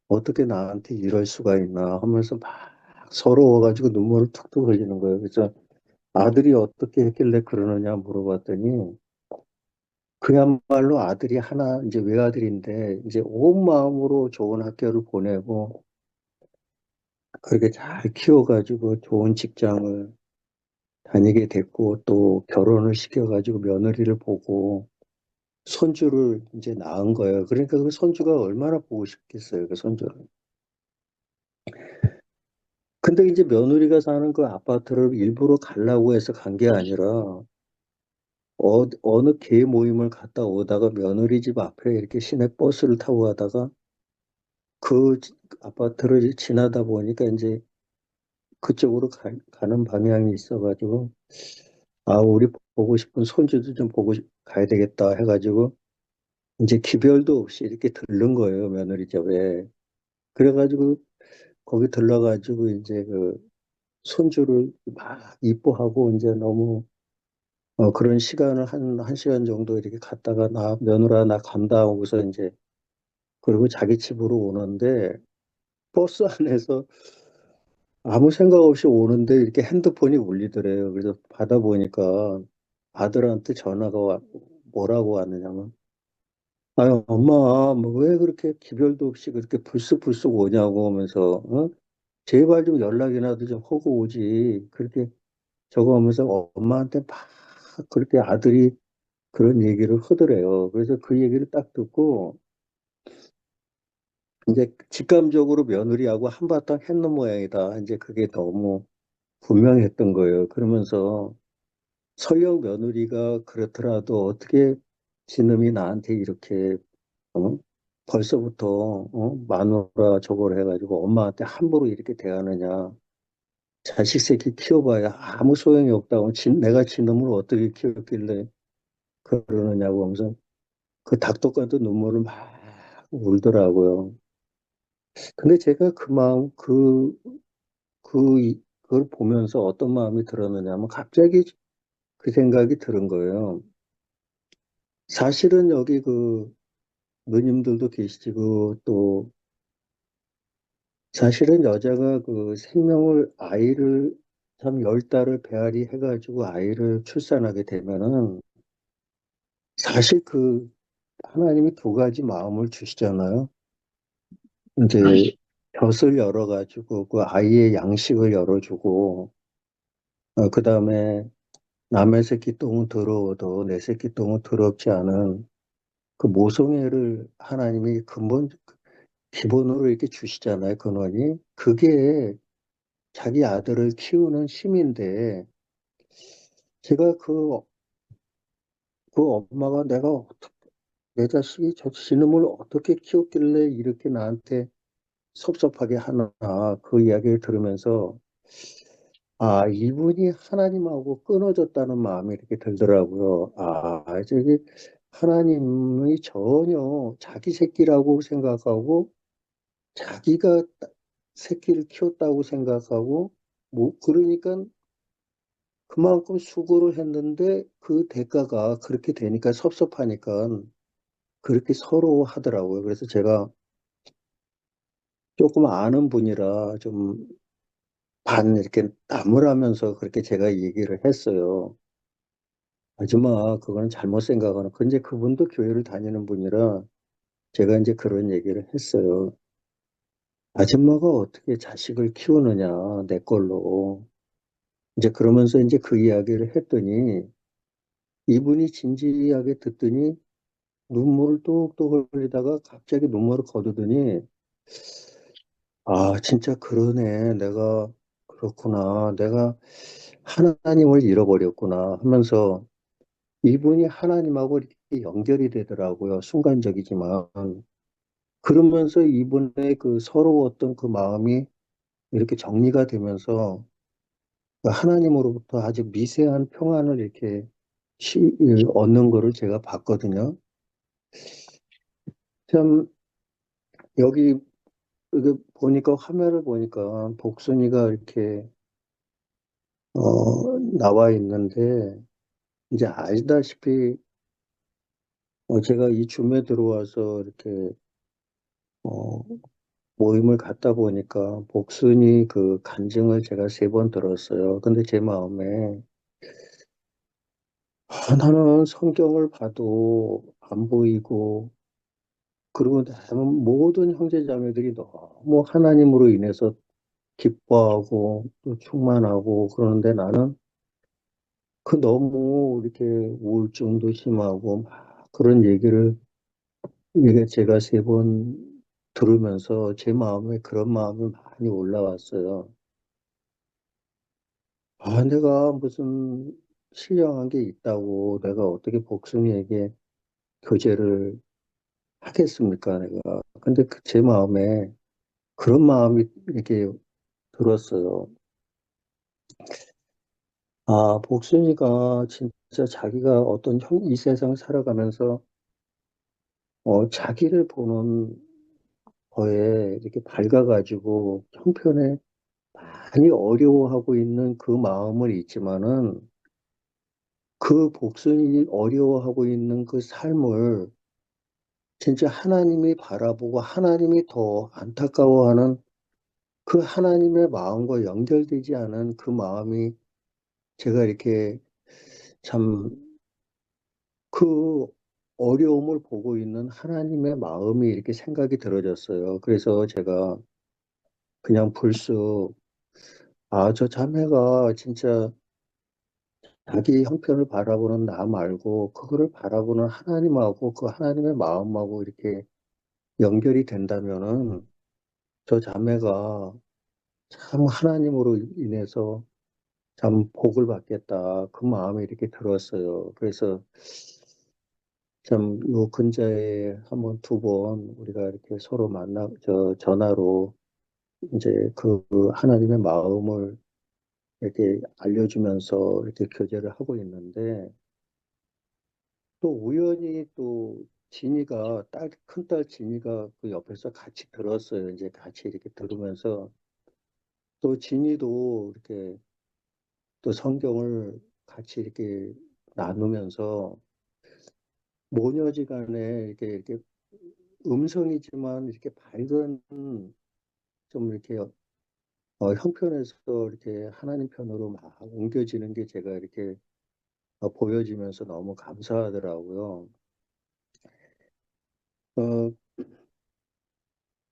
어떻게 나한테 이럴 수가 있나 하면서 막 서러워가지고 눈물을 툭툭 흘리는 거예요. 그래서 아들이 어떻게 했길래 그러느냐 물어봤더니 그야말로 아들이 하나 이제 외아들인데 이제 온 마음으로 좋은 학교를 보내고 그렇게 잘 키워가지고 좋은 직장을 다니게 됐고 또 결혼을 시켜가지고 며느리를 보고 손주를 이제 낳은 거예요. 그러니까 그 손주가 얼마나 보고 싶겠어요, 그 손주를. 근데 이제 며느리가 사는 그 아파트를 일부러 가려고 해서 간 게 아니라 어느 개 모임을 갔다 오다가 며느리 집 앞에 이렇게 시내 버스를 타고 가다가 그 아파트를 지나다 보니까 이제 그쪽으로 가는 방향이 있어가지고 우리 보고 싶은 손주도 좀 가야 되겠다 해가지고 이제 기별도 없이 이렇게 들른 거예요, 며느리 집에. 그래가지고 거기 들러가지고 이제 그 손주를 막 이뻐하고 이제 너무 그런 시간을 한 시간 정도 이렇게 갔다가 며느라 나 간다 하고서 이제 그리고 자기 집으로 오는데 버스 안에서 아무 생각 없이 오는데 이렇게 핸드폰이 울리더래요. 그래서 받아보니까 아들한테 뭐라고 왔느냐면 아유, 엄마, 뭐 왜 그렇게 기별도 없이 그렇게 불쑥불쑥 오냐고 하면서, 어? 제발 좀 연락이라도 좀 하고 오지. 그렇게 저거 하면서 엄마한테 막 그렇게 아들이 그런 얘기를 하더래요. 그래서 그 얘기를 딱 듣고, 이제 직감적으로 며느리하고 한바탕 했는 모양이다. 이제 그게 너무 분명했던 거예요. 그러면서 설령 며느리가 그렇더라도 어떻게 지놈이 나한테 이렇게 어? 벌써부터 마누라 저걸 해가지고 엄마한테 함부로 이렇게 대하느냐. 자식 새끼 키워봐야 아무 소용이 없다고. 내가 지놈을 어떻게 키웠길래 그러느냐고 하면서 그 닭독같은 눈물을 막 울더라고요. 근데 제가 그 마음, 그걸 보면서 어떤 마음이 들었느냐면 갑자기 그 생각이 들은 거예요. 사실은 여기 그 누님들도 계시고 또 사실은 여자가 그 생명을 아이를 참 열 달을 배앓이 해가지고 아이를 출산하게 되면은 사실 그 하나님이 두 가지 마음을 주시잖아요. 이제 젖을 열어가지고 그 아이의 양식을 열어주고 그 다음에 남의 새끼 똥은 더러워도 내 새끼 똥은 더럽지 않은 그 모성애를 하나님이 기본으로 이렇게 주시잖아요. 근원이. 그게 자기 아들을 키우는 힘인데 제가 그 엄마가 내 자식이 저 신음을 어떻게 키웠길래 이렇게 나한테 섭섭하게 하나 그 이야기를 들으면서 아 이분이 하나님하고 끊어졌다는 마음이 이렇게 들더라고요. 아 저기 하나님이 전혀 자기 새끼라고 생각하고 자기가 새끼를 키웠다고 생각하고 뭐 그러니까 그만큼 수고를 했는데 그 대가가 그렇게 되니까 섭섭하니까 그렇게 서로 하더라고요. 그래서 제가 조금 아는 분이라 좀 반 이렇게 나무라면서 그렇게 제가 얘기를 했어요. 아줌마, 그거는 잘못 생각하는. 근데 그분도 교회를 다니는 분이라 제가 이제 그런 얘기를 했어요. 아줌마가 어떻게 자식을 키우느냐, 내 걸로. 이제 그러면서 이제 그 이야기를 했더니 이분이 진지하게 듣더니 눈물을 뚝뚝 흘리다가 갑자기 눈물을 거두더니 아, 진짜 그러네. 내가 그렇구나. 내가 하나님을 잃어버렸구나 하면서 이분이 하나님하고 이렇게 연결이 되더라고요. 순간적이지만. 그러면서 이분의 그 서러웠던 그 마음이 이렇게 정리가 되면서 하나님으로부터 아주 미세한 평안을 이렇게 얻는 거를 제가 봤거든요. 참, 여기 보니까 화면을 보니까 복순이가 이렇게 나와 있는데 이제 아시다시피 제가 이 줌에 들어와서 이렇게 어, 모임을 갖다 보니까 복순이 그 간증을 제가 3번 들었어요. 근데 제 마음에 나는 성경을 봐도 안 보이고 그리고 모든 형제자매들이 너무 하나님으로 인해서 기뻐하고 또 충만하고 그러는데 나는 그 너무 이렇게 우울증도 심하고 막 그런 얘기를 이게 제가 3번 들으면서 제 마음에 그런 마음이 많이 올라왔어요. 아, 내가 무슨 신령한 게 있다고 내가 어떻게 복순이에게 교제를 하겠습니까, 내가. 근데 제 마음에 그런 마음이 이렇게 들었어요. 아, 복순이가 진짜 자기가 이 세상 살아가면서 자기를 보는 거에 이렇게 밝아가지고 형편에 많이 어려워하고 있는 그 마음은 있지만은 그 복순이 어려워하고 있는 그 삶을 진짜 하나님이 바라보고 하나님이 더 안타까워하는 그 하나님의 마음과 연결되지 않은 그 마음이 제가 이렇게 참 그 어려움을 보고 있는 하나님의 마음이 이렇게 생각이 들어졌어요. 그래서 제가 그냥 불쑥, 저 자매가 진짜 자기 형편을 바라보는 나 말고 그거를 바라보는 하나님하고 그 하나님의 마음하고 이렇게 연결이 된다면은 저 자매가 참 하나님으로 인해서 참 복을 받겠다. 그 마음이 이렇게 들었어요. 그래서 참 요 근자에 한 번, 두 번 우리가 이렇게 서로 전화로 이제 그 하나님의 마음을 이렇게 알려주면서 이렇게 교제를 하고 있는데 또 우연히 또 진이가 큰딸 진이가 그 옆에서 같이 들었어요. 이제 같이 이렇게 들으면서 또 진이도 이렇게 또 성경을 같이 이렇게 나누면서 모녀지간에 이렇게 음성이지만 이렇게 밝은 좀 이렇게 형편에서 이렇게 하나님 편으로 막 옮겨지는 게 제가 이렇게 보여지면서 너무 감사하더라고요. 어,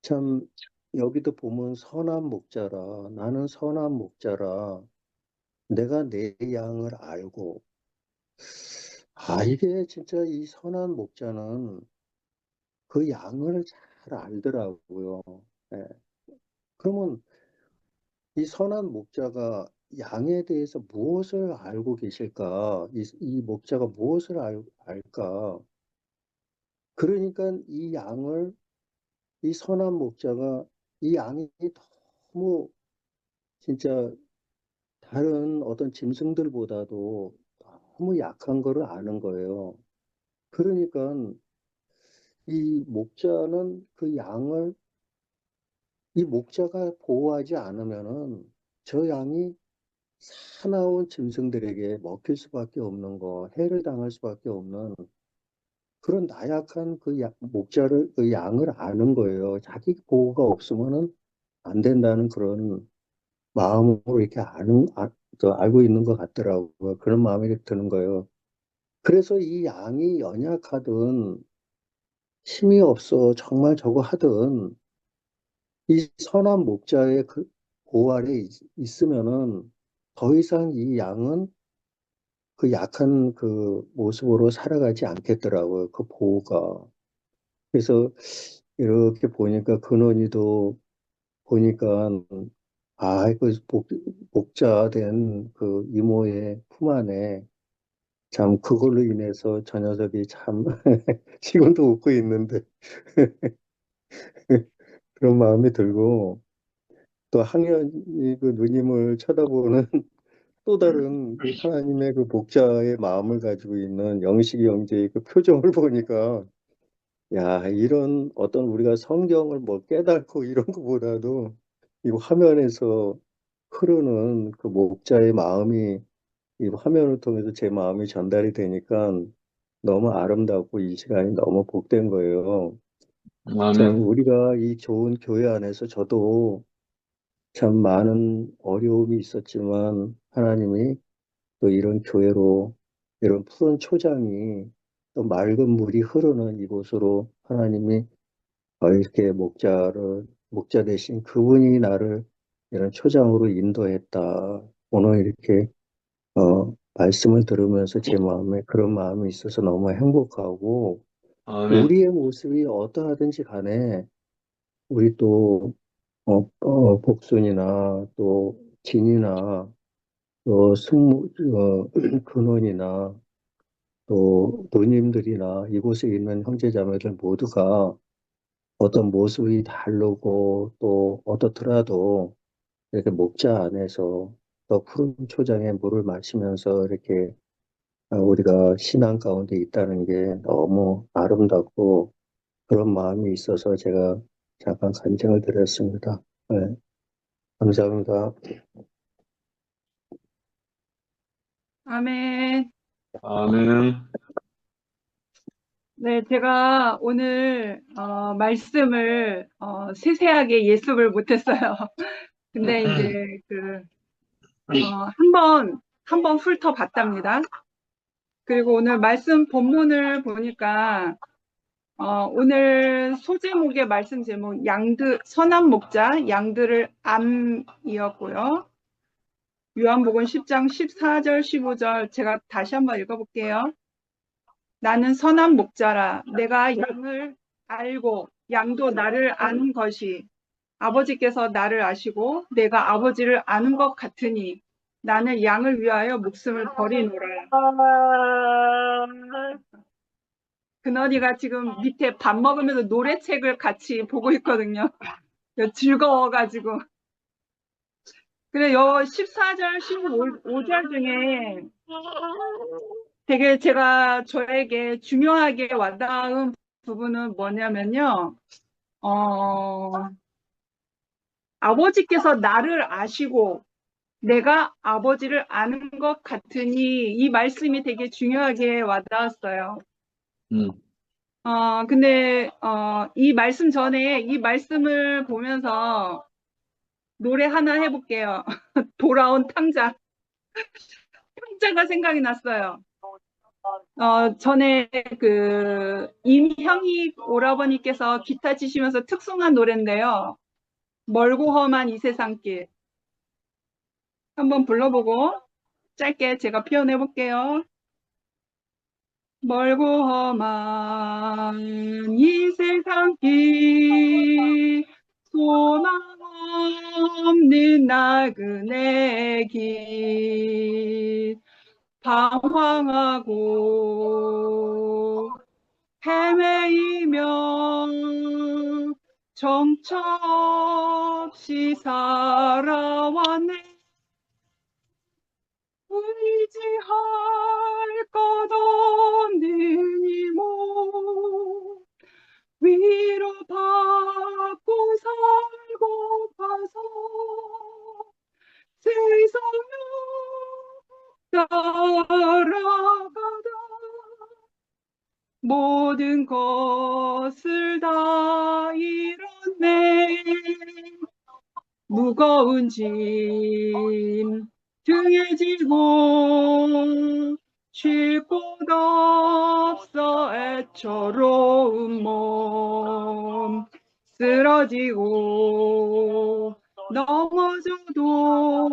참 여기도 보면 선한 목자라 나는 선한 목자라 내가 내 양을 알고 이게 진짜 이 선한 목자는 그 양을 잘 알더라고요. 예. 그러면 이 선한 목자가 양에 대해서 무엇을 알고 계실까? 이 목자가 무엇을 알까? 그러니까 이 선한 목자가 이 양이 너무 진짜 다른 어떤 짐승들보다도 너무 약한 거를 아는 거예요. 그러니까 이 목자는 이 목자가 보호하지 않으면은 저 양이 사나운 짐승들에게 먹힐 수밖에 없는 해를 당할 수밖에 없는 그런 나약한 그 양을 아는 거예요. 자기 보호가 없으면은 안 된다는 그런 마음으로 이렇게 알고 있는 것 같더라고요. 그런 마음이 드는 거예요. 그래서 이 양이 연약하든 힘이 없어 정말 저거 하든 이 선한 목자의 그 보호 아래 있으면은 더 이상 이 양은 그 약한 그 모습으로 살아가지 않겠더라고요. 그 보호가. 그래서 이렇게 보니까 근원이도 보니까 그 목자 된 그 이모의 품 안에 참 그걸로 인해서 저 녀석이 참 지금도 웃고 있는데 그런 마음이 들고 또 항연이 그 누님을 쳐다보는 또 다른 하나님의 그 목자의 마음을 가지고 있는 영식이 형제의 그 표정을 보니까 야, 이런 어떤 우리가 성경을 뭐 깨닫고 이런 것보다도 이 화면에서 흐르는 그 목자의 마음이 이 화면을 통해서 제 마음이 전달이 되니까 너무 아름답고 이 시간이 너무 복된 거예요. 참 아멘. 우리가 이 좋은 교회 안에서 저도 참 많은 어려움이 있었지만 하나님이 또 이런 교회로 이런 푸른 초장이 또 맑은 물이 흐르는 이곳으로 하나님이 이렇게 목자 대신 그분이 나를 이런 초장으로 인도했다. 오늘 이렇게 말씀을 들으면서 제 마음에 그런 마음이 있어서 너무 행복하고 아멘. 우리의 모습이 어떠하든지 간에 우리 또 복순이나 또 진이나 또 근원이나 또 누님들이나 이곳에 있는 형제자매들 모두가 어떤 모습이 다르고 또 어떻더라도 이렇게 목자 안에서 또 푸른 초장에 물을 마시면서 이렇게 우리가 신앙 가운데 있다는 게 너무 아름답고 그런 마음이 있어서 제가 잠깐 간증을 드렸습니다. 네, 감사합니다. 아멘. 아멘. 네, 제가 오늘 말씀을 세세하게 예습을 못했어요. 근데 이제 한번 훑어봤답니다. 그리고 오늘 말씀 본문을 보니까 오늘 소제목의 말씀 제목 선한 목자 양들을 암이었고요. 요한복음 10장 14절 15절 제가 다시 한번 읽어볼게요. 나는 선한 목자라 내가 양을 알고 양도 나를 아는 것이 아버지께서 나를 아시고 내가 아버지를 아는 것 같으니 나는 양을 위하여 목숨을 버리노라. 그너니가 지금 밑에 밥 먹으면서 노래책을 같이 보고 있거든요. 즐거워가지고. 그래, 요 14절, 15절 중에 되게 저에게 중요하게 와닿은 부분은 뭐냐면요. 아버지께서 나를 아시고 내가 아버지를 아는 것 같으니 이 말씀이 되게 중요하게 와닿았어요. 근데 이 말씀 전에 이 말씀을 보면서 노래 하나 해볼게요. 돌아온 탕자. 탕자가 생각이 났어요. 전에 임형희 오라버니께서 기타 치시면서 특송한 노래인데요. 멀고 험한 이 세상길. 한번 불러보고 짧게 제가 표현해 볼게요. 멀고 험한 이 세상길 소망 없는 나그네 길 방황하고 헤매이며 정처 없이 살아왔네. 의지할 것 없는 이 몸 위로받고 살고파서 세상을 따라가다 모든 것을 다 잃었네. 무거운 짐 등에 지고 쉴 곳 없어 애처로운 몸 쓰러지고 넘어져도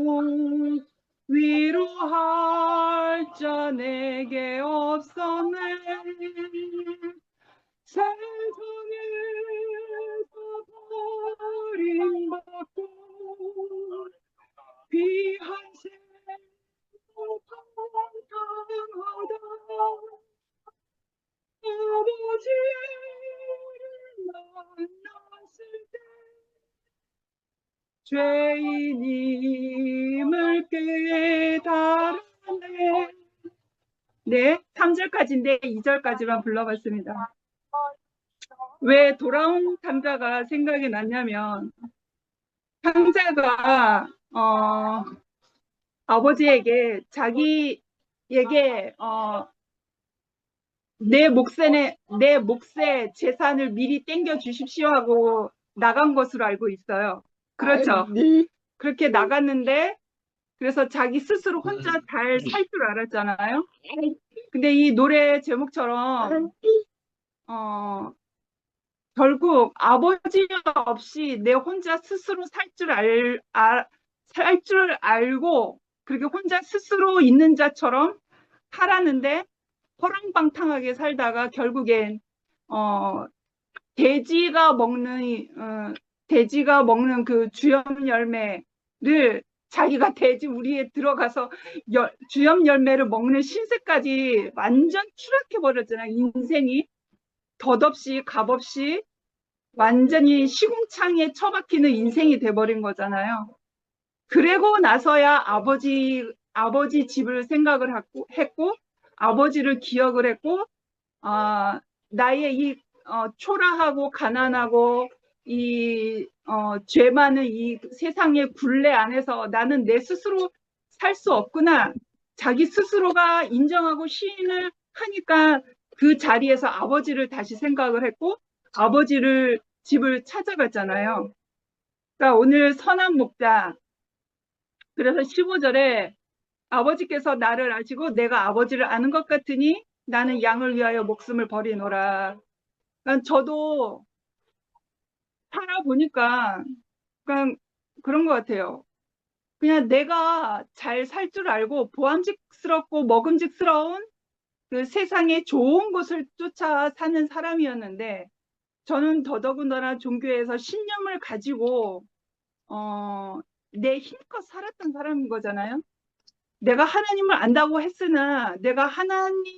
위로할 자 내게 없었네. 세상에서 버림받고 귀한 생도 방탕하다 아버지를 만났을 때 죄인임을 깨달았네. 네, 3절까지인데 2절까지만 불러봤습니다. 왜 돌아온 탕자가 생각이 났냐면 탕자가 아버지에게 자기에게 내 몫의 재산을 미리 땡겨 주십시오 하고 나간 것으로 알고 있어요. 그렇죠. 그렇게 나갔는데 그래서 자기 스스로 혼자 잘 살 줄 알았잖아요. 근데 이 노래 제목처럼 결국 아버지 없이 내 혼자 스스로 살 줄 알고 그렇게 혼자 스스로 있는 자처럼 살았는데 허랑방탕하게 살다가 결국엔 돼지가 먹는 그 주염 열매를 자기가 돼지 우리에 들어가서 주염 열매를 먹는 신세까지 완전 추락해 버렸잖아요. 인생이 덧없이 값없이 완전히 시궁창에 처박히는 인생이 돼버린 거잖아요. 그러고 나서야 아버지 집을 생각을 했고 아버지를 기억을 했고 나의 이 초라하고 가난하고 이 죄 많은 이 세상의 굴레 안에서 나는 내 스스로 살 수 없구나. 자기 스스로가 인정하고 시인을 하니까 그 자리에서 아버지를 다시 생각을 했고 아버지를 집을 찾아갔잖아요. 그러니까 오늘 선한 목자 그래서 15절에 아버지께서 나를 아시고 내가 아버지를 아는 것 같으니 나는 양을 위하여 목숨을 버리노라. 그러니까 저도 살아보니까 그냥 그런 것 같아요. 그냥 내가 잘 살 줄 알고 보암직스럽고 먹음직스러운 그 세상의 좋은 것을 쫓아 사는 사람이었는데, 저는 더더군다나 종교에서 신념을 가지고 내 힘껏 살았던 사람인 거잖아요. 내가 하나님을 안다고 했으나 내가 하나님께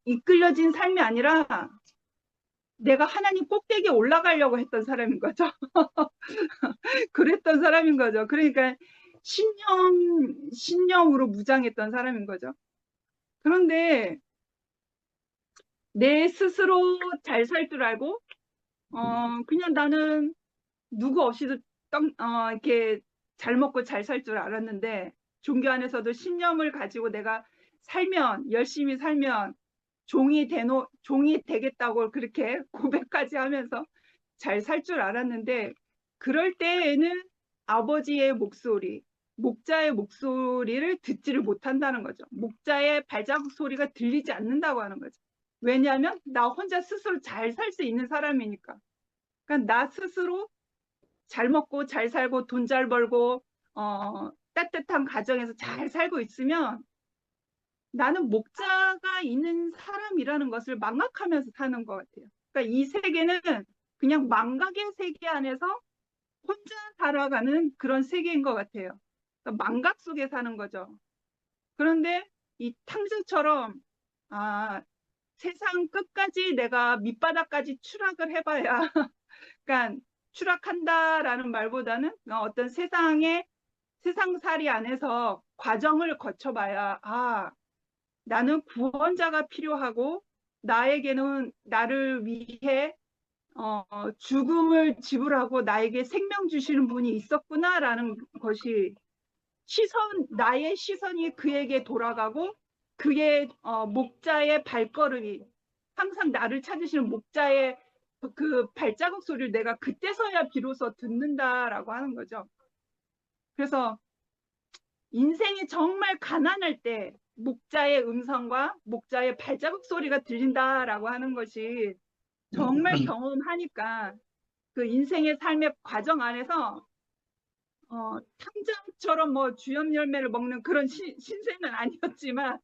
이끌려진 삶이 아니라 내가 하나님 꼭대기에 올라가려고 했던 사람인 거죠. 그랬던 사람인 거죠. 그러니까 신념으로 무장했던 사람인 거죠. 그런데 내 스스로 잘 살 줄 알고 그냥 나는 누구 없이도 이렇게 잘 먹고 잘 살 줄 알았는데, 종교 안에서도 신념을 가지고 내가 살면, 열심히 살면 종이 되겠다고 그렇게 고백까지 하면서 잘 살 줄 알았는데, 그럴 때에는 아버지의 목소리, 목자의 목소리를 듣지를 못한다는 거죠. 목자의 발자국 소리가 들리지 않는다고 하는 거죠. 왜냐하면 나 혼자 스스로 잘 살 수 있는 사람이니까. 그러니까 나 스스로 잘 먹고 잘 살고 돈 잘 벌고 따뜻한 가정에서 잘 살고 있으면 나는 목자가 있는 사람이라는 것을 망각하면서 사는 것 같아요. 그러니까 이 세계는 그냥 망각의 세계 안에서 혼자 살아가는 그런 세계인 것 같아요. 그러니까 망각 속에 사는 거죠. 그런데 이 탕자처럼 세상 끝까지 내가 밑바닥까지 추락을 해봐야 그러니까 추락한다라는 말보다는 어떤 세상살이 안에서 과정을 거쳐봐야 나는 구원자가 필요하고 나에게는 나를 위해 죽음을 지불하고 나에게 생명 주시는 분이 있었구나라는 것이 나의 시선이 그에게 돌아가고 그의 목자의 발걸음이 항상 나를 찾으시는 목자의 그 발자국 소리를 내가 그때서야 비로소 듣는다라고 하는 거죠. 그래서 인생이 정말 가난할 때 목자의 음성과 목자의 발자국 소리가 들린다라고 하는 것이 정말 경험하니까 그 인생의 삶의 과정 안에서 탕자처럼 뭐 주염 열매를 먹는 그런 신세는 아니었지만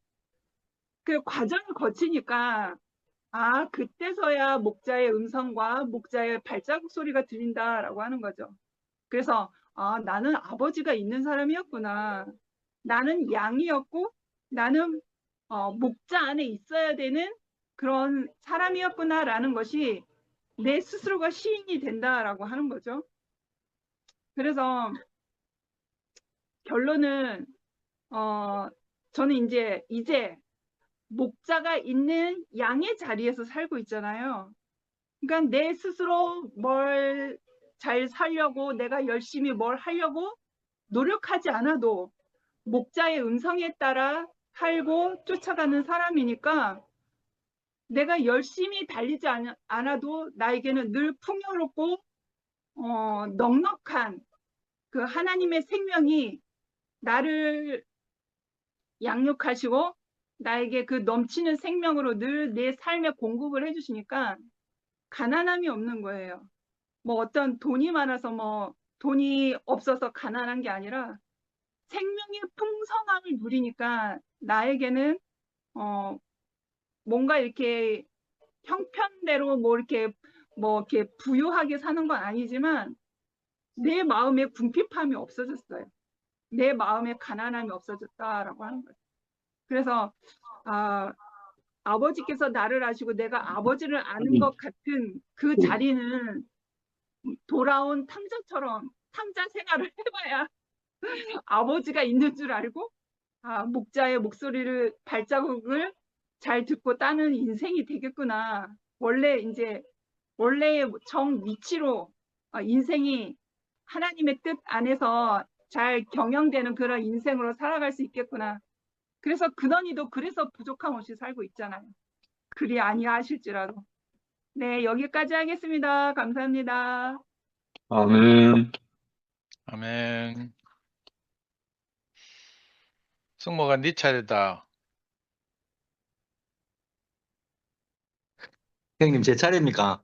그 과정을 거치니까 그때서야 목자의 음성과 목자의 발자국 소리가 들린다라고 하는 거죠. 그래서 나는 아버지가 있는 사람이었구나. 나는 양이었고 나는 목자 안에 있어야 되는 그런 사람이었구나라는 것이 내 스스로가 시인이 된다라고 하는 거죠. 그래서 결론은 저는 이제 목자가 있는 양의 자리에서 살고 있잖아요. 그러니까 내 스스로 뭘 잘 살려고 내가 열심히 뭘 하려고 노력하지 않아도 목자의 음성에 따라 살고 쫓아가는 사람이니까 내가 열심히 달리지 않아도 나에게는 늘 풍요롭고 넉넉한 그 하나님의 생명이 나를 양육하시고 나에게 그 넘치는 생명으로 늘 내 삶에 공급을 해주시니까 가난함이 없는 거예요. 뭐 어떤 돈이 많아서 뭐 돈이 없어서 가난한 게 아니라 생명의 풍성함을 누리니까 나에게는 뭔가 이렇게 형편대로 뭐 이렇게 부유하게 사는 건 아니지만 내 마음에 궁핍함이 없어졌어요. 내 마음에 가난함이 없어졌다라고 하는 거예요. 그래서 아버지께서 나를 아시고 내가 아버지를 아는 것 같은 그 자리는 돌아온 탕자처럼 탕자 생활을 해봐야 아버지가 있는 줄 알고 목자의 목소리를 발자국을 잘 듣고 따는 인생이 되겠구나. 원래의 정 위치로 인생이 하나님의 뜻 안에서 잘 경영되는 그런 인생으로 살아갈 수 있겠구나. 그래서 근원이도 그래서 부족함 없이 살고 있잖아요. 그리 아니하실지라도. 네, 여기까지 하겠습니다. 감사합니다. 아멘. 아멘. 승모가 네 차례다. 형님, 제 차례입니까?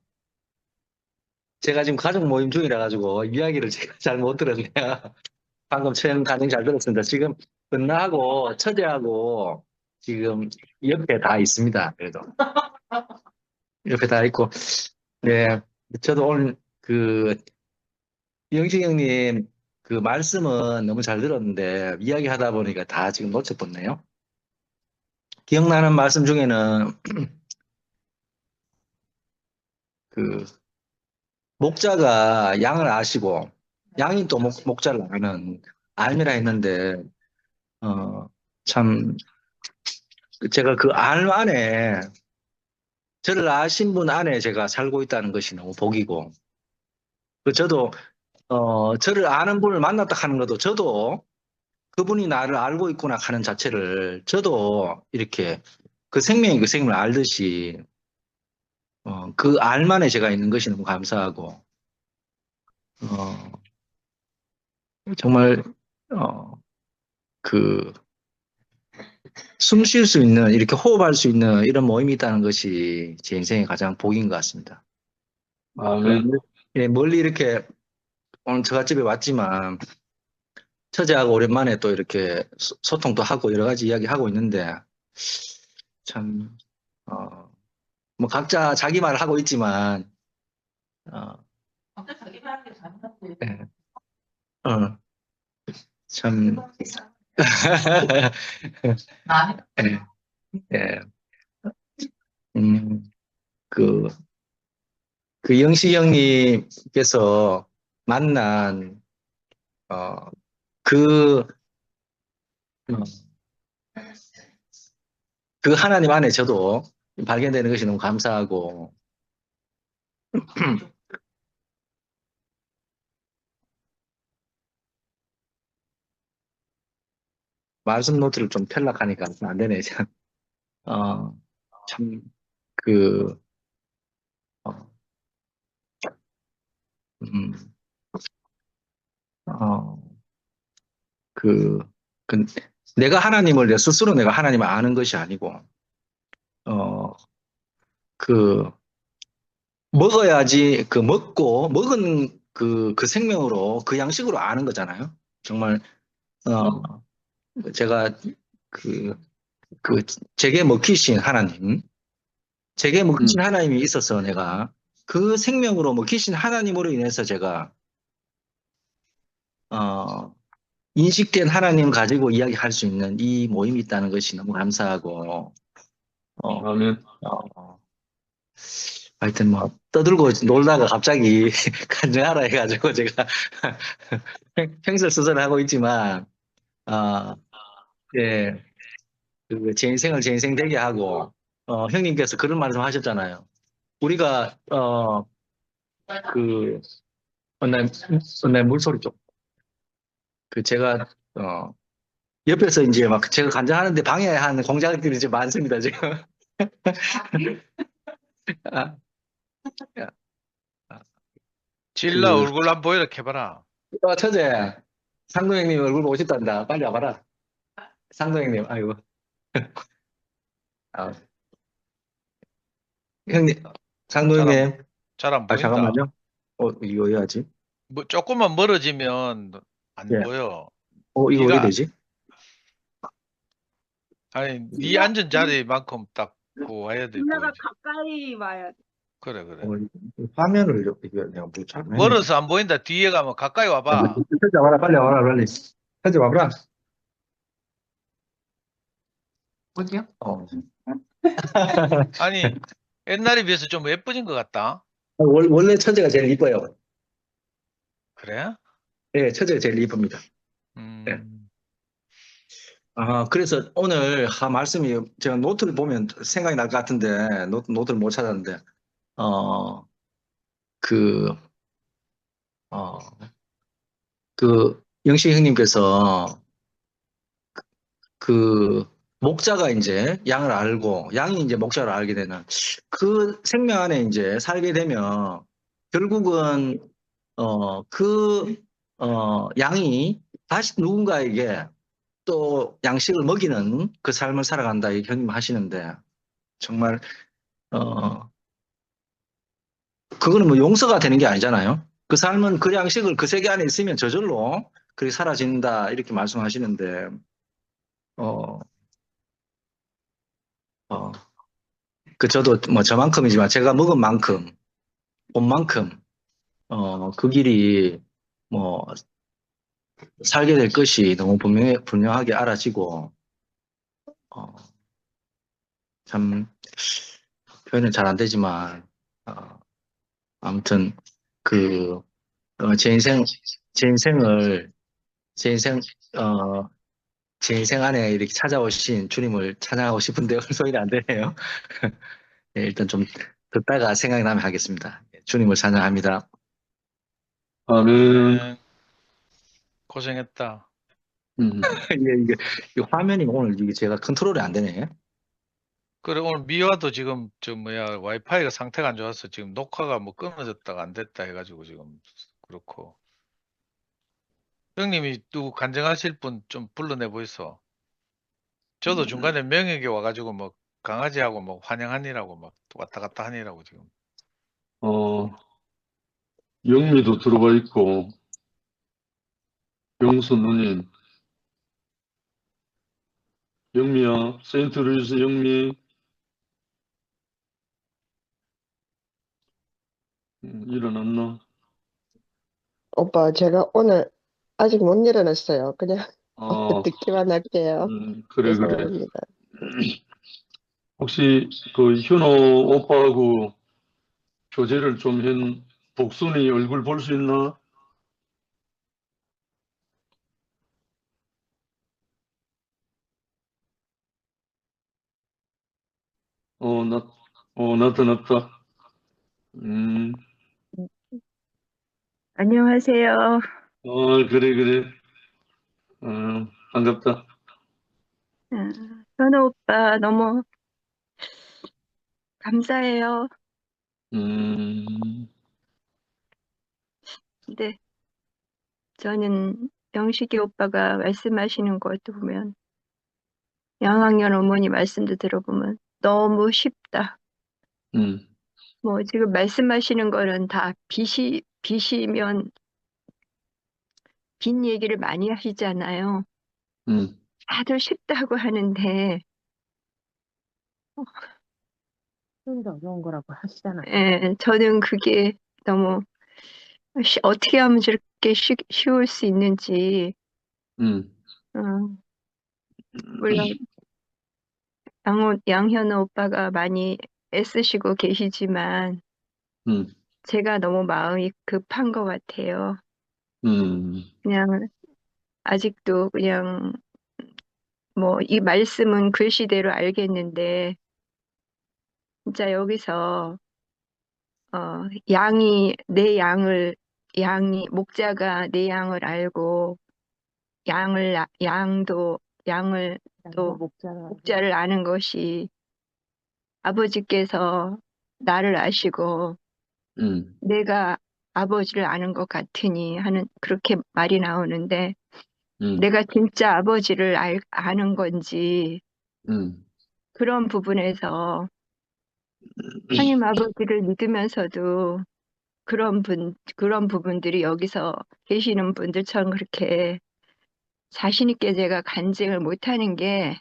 제가 지금 가족 모임 중이라 가지고 이야기를 제가 잘 못 들었네요. 방금 촬영 가정 잘 들었습니다. 지금 은나하고 처제하고 지금 옆에 다 있습니다. 그래도 옆에 다 있고, 네, 저도 오늘 영식 형님 그 말씀은 너무 잘 들었는데 이야기하다 보니까 다 지금 놓쳐버렸네요. 기억나는 말씀 중에는 그 목자가 양을 아시고 양이 또 목자를 아는 알미라 했는데 참 제가 그 알 안에 저를 아신 분 안에 제가 살고 있다는 것이 너무 복이고 저도 저를 아는 분을 만났다 하는 것도 저도 그분이 나를 알고 있구나 하는 자체를 저도 이렇게 그 생명이 그 생명을 알듯이 그 알만에 제가 있는 것이 너무 감사하고 정말 그 숨 쉴 수 있는 이렇게 호흡할 수 있는 이런 모임이 있다는 것이 제 인생의 가장 복인 것 같습니다. 아멘. 예, 멀리 이렇게 오늘 저갓집에 왔지만 처제하고 오랜만에 또 이렇게 소통도 하고 여러 가지 이야기하고 있는데 참 뭐 각자 자기 말을 하고 있지만 각자 자기 말하는 게 잘못났지. 예, 참 나는 예, 그 영식 형님께서 만난 그 하나님 안에 저도 발견되는 것이 너무 감사하고 말씀 노트를 좀 펼락하니까 안 되네. 참, 참, 그, 어, 음, 그, 내가 하나님을 내 스스로 내가 하나님을 아는 것이 아니고, 그, 먹어야지 먹은 그 생명으로 그 양식으로 아는 거잖아요. 정말, 제가 제게 먹히신 하나님, 제게 먹히신 하나님이 있어서 내가 그 생명으로 먹히신 하나님으로 인해서 제가 인식된 하나님 가지고 이야기할 수 있는 이 모임이 있다는 것이 너무 감사하고 아멘. 하여튼 뭐 떠들고 놀다가 갑자기 간증하라 해가지고 제가 평설수설을 하고 있지만 예, 제 인생을 제 인생 되게 하고 형님께서 그런 말씀 하셨잖아요. 우리가 물소리 좀 제가 옆에서 이제 막 제가 간장하는데 방해하는 공작들이 이제 많습니다 지금. 질라 얼굴 안 보이라 해봐라. 처제 상도 형님 얼굴 보고 싶단다. 빨리 와봐라. 상도 형님 아이고. 형님 상도 형님. 잘 안 보인다. 잠깐만요. 이거 해야지. 뭐 조금만 멀어지면 안 예. 보여. 이거 어떻게 되지? 아니, 네 앉은 자리만큼 딱 와야 돼. 누나가 보이지. 가까이 와야 돼. 그래. 화면을 이거 내가 뭐 잘못. 멀어서 안 보인다. 뒤에 가면 가까이 와봐. 처제 와라 빨리 와라 빨리. 처제 와봐라. 어디요? 아니, 옛날에 비해서 좀 예뻐진 것 같다. 원래 처제가 제일 이뻐요. 그래? 네, 처제가 제일 이쁩니다. 네. 그래서 오늘 말씀이 제가 노트를 보면 생각이 날 것 같은데 노트를 못 찾았는데 영식 형님께서 목자가 이제 양을 알고 양이 이제 목자를 알게 되는 그 생명 안에 이제 살게 되면 결국은 양이 다시 누군가에게 또 양식을 먹이는 그 삶을 살아간다 이 형님 하시는데 정말 그거는 뭐 용서가 되는 게 아니잖아요. 그 삶은 그 양식을 그 세계 안에 있으면 저절로 그렇게 사라진다 이렇게 말씀하시는데 어, 어, 그 저도 뭐 저만큼이지만 제가 먹은 만큼 본 만큼 그 길이 뭐 살게 될 것이 너무 분명하게 알아지고 참 표현은 잘 안 되지만 아무튼 그 제 인생을 제 인생 제 인생 안에 이렇게 찾아오신 주님을 찬양하고 싶은데 소리가 안 되네요. 네, 일단 좀 듣다가 생각이 나면 하겠습니다. 주님을 찬양합니다. 아멘. 아멘. 고생했다. 이게 화면이 오늘 이게 제가 컨트롤이 안 되네. 그래 오늘 미화도 지금 와이파이가 상태가 안 좋아서 지금 녹화가 뭐 끊어졌다가 안 됐다 해가지고 지금 그렇고 형님이 누구 간증하실 분 좀 불러내 보이소. 저도 중간에 명예에 와가지고 뭐 강아지하고 뭐 환영하니라고 막 왔다 갔다 하니라고 지금. 영미도 들어가 있고, 영수 누님, 영미야, 세인트루이스 영미, 일어났나? 오빠, 제가 오늘 아직 못 일어났어요. 그냥 듣기만 할게요. 그래. 죄송합니다. 혹시 그 현호 오빠하고 교제를 좀 한 복순이 얼굴 볼 수 있나? 나타났다. 안녕하세요. 그래. 반갑다. 현우 오빠 너무 감사해요. 근데 저는 영식이 오빠가 말씀하시는 것도 보면 양학년 어머니 말씀도 들어보면 너무 쉽다. 뭐 지금 말씀하시는 거는 다 빚이면 빚 얘기를 많이 하시잖아요. 다들 쉽다고 하는데 좀 더 어려운 거라고 하시잖아요. 예, 저는 그게 너무 어떻게 하면 저렇게 쉬울 수 있는지 물론 양현우 오빠가 많이 애쓰시고 계시지만 제가 너무 마음이 급한 것 같아요. 그냥 아직도 그냥 뭐 이 말씀은 글씨대로 알겠는데 진짜 여기서 목자가 내 양을 알고 양도 또 목자를 아는 것이 아버지께서 나를 아시고 내가 아버지를 아는 것 같으니 하는 그렇게 말이 나오는데 내가 진짜 아버지를 아는 건지 그런 부분에서 하나님 아버지를 믿으면서도 그런 부분들이 여기서 계시는 분들처럼 그렇게 자신 있게 제가 간증을 못하는 게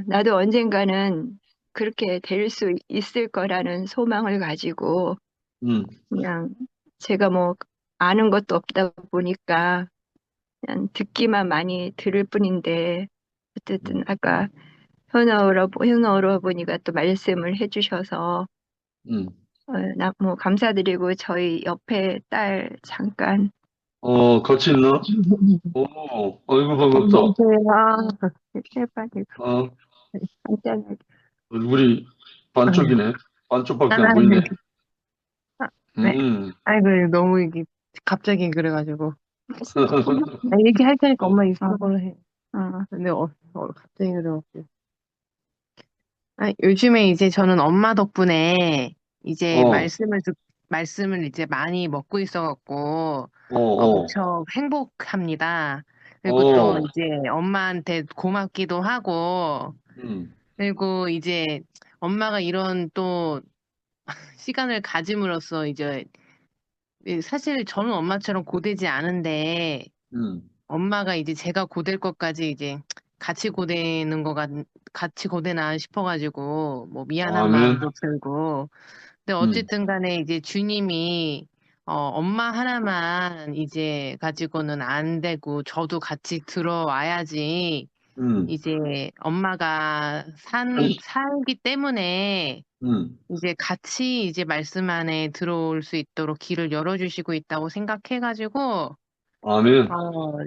나도 언젠가는 그렇게 될 수 있을 거라는 소망을 가지고 그냥 제가 뭐 아는 것도 없다 보니까 그냥 듣기만 많이 들을 뿐인데 어쨌든 아까 현어 어머니가 또 말씀을 해주셔서 나 뭐 감사드리고 저희 옆에 딸 잠깐 같이 있나? 아이고, 반갑다. 안녕하세요. 제발 깜짝이야. 얼굴이 반쪽이네. 반쪽밖에 안 보이네. 네. 아이고, 너무 이게 갑자기 그래가지고. 얘기할 테니까 엄마 있는 걸로 해. 근데 갑자기 그래가지고. 요즘에 이제 저는 엄마 덕분에 이제 말씀을 이제 많이 먹고 있어갖고 무척 행복합니다. 그리고 또 어, 이제 엄마한테 고맙기도 하고, 그리고 이제 엄마가 이런 또 시간을 가짐으로써 이제 사실 저는 엄마처럼 고되지 않은데 엄마가 이제 제가 고될 것까지 이제 같이 고되나 싶어가지고 뭐 미안한 아멘. 마음도 들고. 근데 음, 어쨌든 간에 이제 주님이 엄마 하나만 이제 가지고는 안 되고 저도 같이 들어와야지 음, 이제 엄마가 살기 때문에 이제 같이 이제 말씀 안에 들어올 수 있도록 길을 열어주시고 있다고 생각해가지고, 아멘.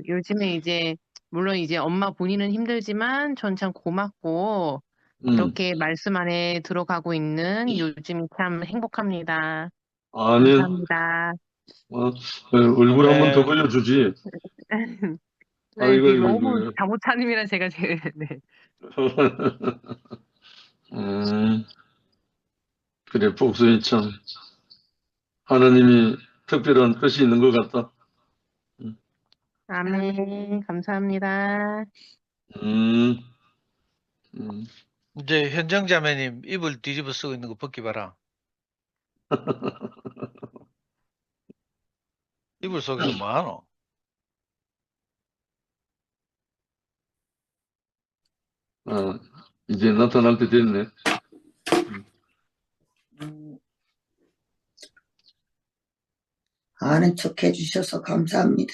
요즘에 이제, 물론 이제 엄마 본인은 힘들지만 전 참 고맙고, 음, 이렇게 말씀 안에 들어가고 있는 요즘이 참 행복합니다. 아멘. 감사합니다. 얼굴 한번 더 아멘. 보여주지. 네, 아이고, 이게 이거, 너무 이거. 잘못 차림이라 제가 제일, 네. 음, 그래, 복수이 참, 하나님이 특별한 뜻이 있는 것 같다. 아멘. 감사합니다. 음, 음. 이제 현정 자매님 이불 뒤집어 쓰고 있는 거 벗기 봐라. 이불 속에서 뭐 하노? 이제 나타날 때 됐네. 아는 척 해주셔서 감사합니다.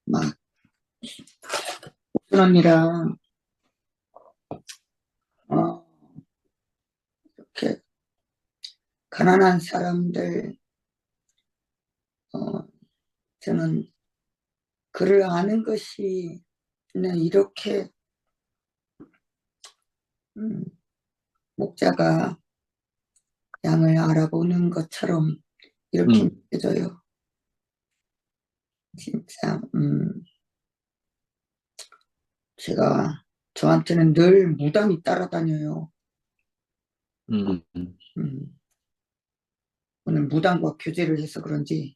막, 옥순 언니랑, 이렇게, 가난한 사람들, 저는 그를 아는 것이, 이렇게, 목자가 양을 알아보는 것처럼 이렇게 느껴져요. 진짜, 저한테는 늘 무당이 따라다녀요. 오늘 무당과 교제를 해서 그런지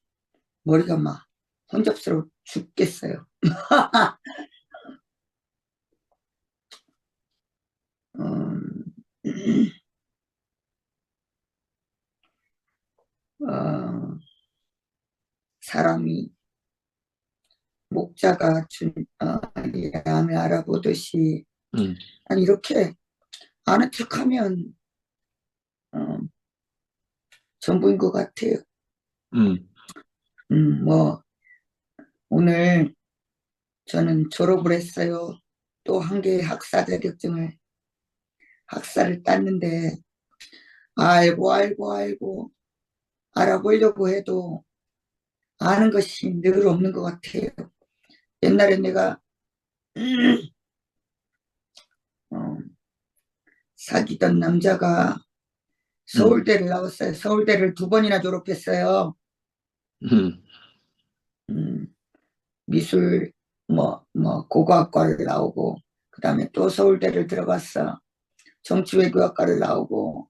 머리가 막 혼잡스러워 죽겠어요. 사람이 목자가 준 양을 알아보듯이 아니 이렇게 아는 척하면 전부인 것 같아요. 뭐 오늘 저는 졸업을 했어요. 또 한 개의 학사 자격증을 학사를 땄는데 알고 알아보려고 해도 아는 것이 늘 없는 것 같아요. 옛날에 내가 사귀던 남자가 서울대를 나왔어요. 서울대를 2번이나 졸업했어요. 미술 고고학과를 나오고 그 다음에 또 서울대를 들어갔어. 정치외교학과를 나오고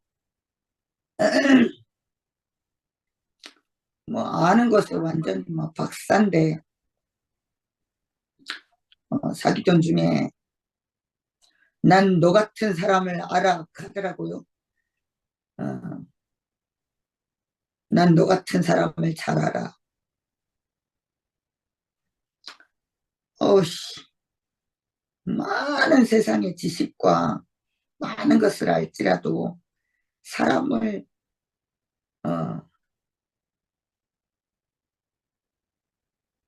뭐 아는 것은 완전히 뭐 박사인데 사귀던 중에 난 너 같은 사람을 알아 하더라고요. 난 너 같은 사람을 잘 알아. 많은 세상의 지식과 많은 것을 알지라도 사람을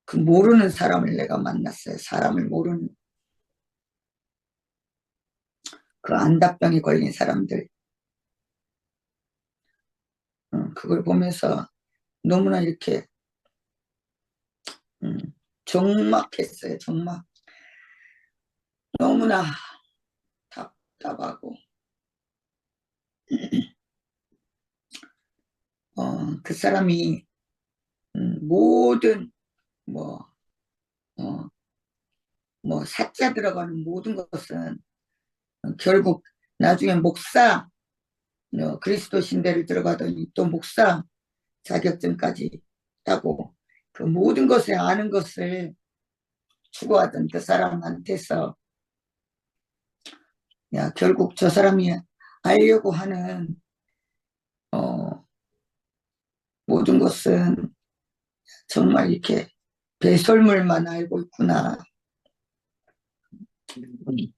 그 모르는 사람을 내가 만났어요. 사람을 모르는 그 안다병에 걸린 사람들. 그걸 보면서 너무나 이렇게 적막했어요. 적막. 너무나 답답하고 그 사람이 모든 사자 들어가는 모든 것은 결국 나중에 목사 그리스도 신대를 들어가더니 또 목사 자격증까지 따고 그 모든 것을 아는 것을 추구하던 그 사람한테서 야, 결국 저 사람이 알려고 하는 모든 것은 정말 이렇게 배설물만 알고 있구나.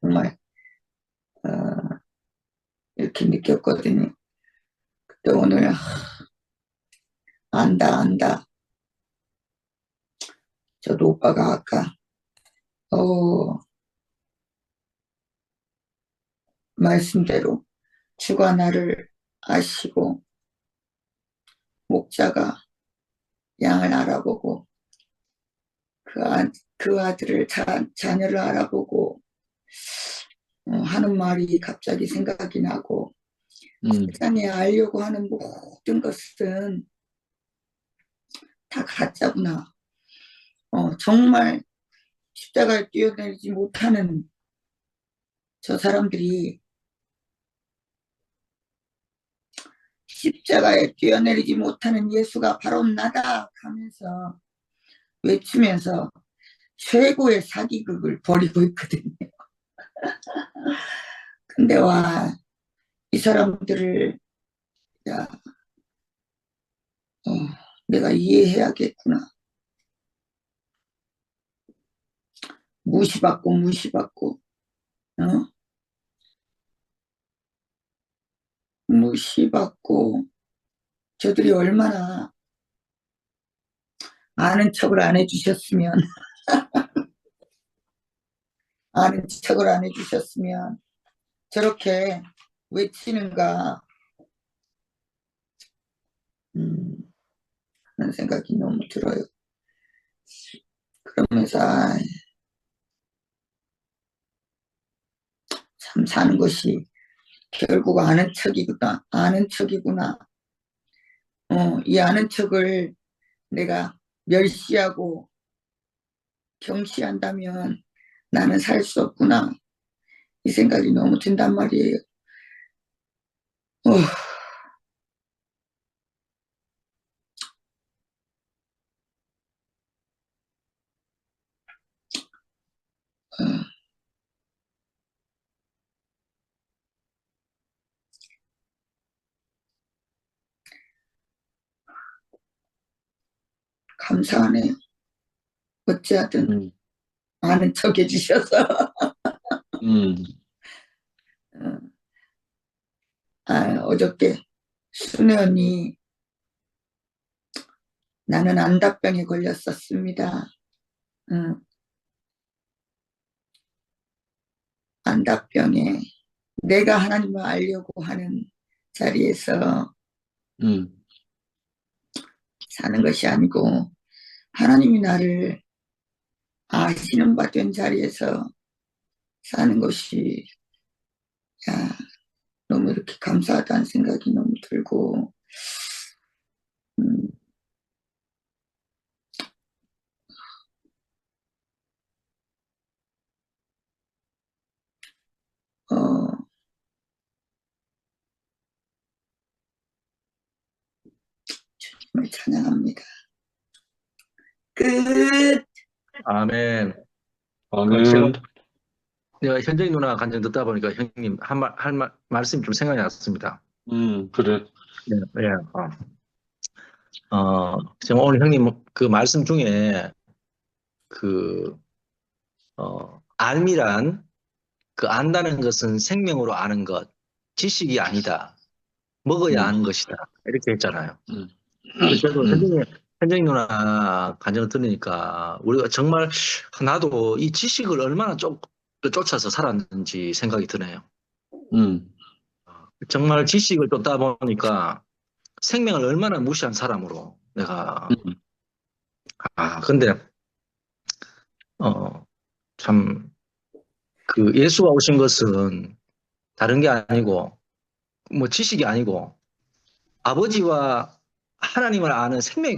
정말 이렇게 느꼈거든요. 근데 오늘 안다. 저도 오빠가 아까 말씀대로 주가 나를 아시고 목자가 양을 알아보고 그 아들을 자녀를 알아보고 하는 말이 갑자기 생각이 나고 세상에 알려고 하는 모든 것은 다 가짜구나. 정말 십자가를 뛰어내리지 못하는 저 사람들이 십자가에 뛰어내리지 못하는 예수가 바로 나다 하면서 외치면서 최고의 사기극을 벌이고 있거든요. 근데 이 사람들을 내가 이해해야겠구나. 무시받고 무시받고 저들이 얼마나 아는 척을 안 해주셨으면 저렇게 외치는가 하는 생각이 너무 들어요. 그러면서 참 사는 것이 결국 아는 척이구나. 이 아는 척을 내가 멸시하고 경시한다면 나는 살 수 없구나. 이 생각이 너무 든단 말이에요. 감사하네요. 어찌하든 아는 척 해주셔서. 어저께 순애 언니 나는 안다병에 걸렸었습니다. 안다병에 내가 하나님을 알려고 하는 자리에서 사는 것이 아니고 하나님이 나를 아시는 바 된 자리에서 사는 것이 너무 이렇게 감사하다는 생각이 너무 들고 주님을 찬양합니다. 끝. 아멘. 내가 현정이 누나 간증 듣다 보니까 형님 말씀이 좀 생각이 났습니다. 그래. 네. 정말 오늘 형님 그 말씀 중에 알미란 안다는 것은 생명으로 아는 것, 지식이 아니다. 먹어야 아는 것이다. 이렇게 했잖아요. 저도 현정이 누나 간증을 들으니까 우리가 정말 나도 이 지식을 얼마나 쫓아서 살았는지 생각이 드네요. 정말 지식을 쫓다 보니까 생명을 얼마나 무시한 사람으로 내가 근데 참 예수가 오신 것은 다른 게 아니고 뭐 지식이 아니고 아버지와 하나님을 아는 생명의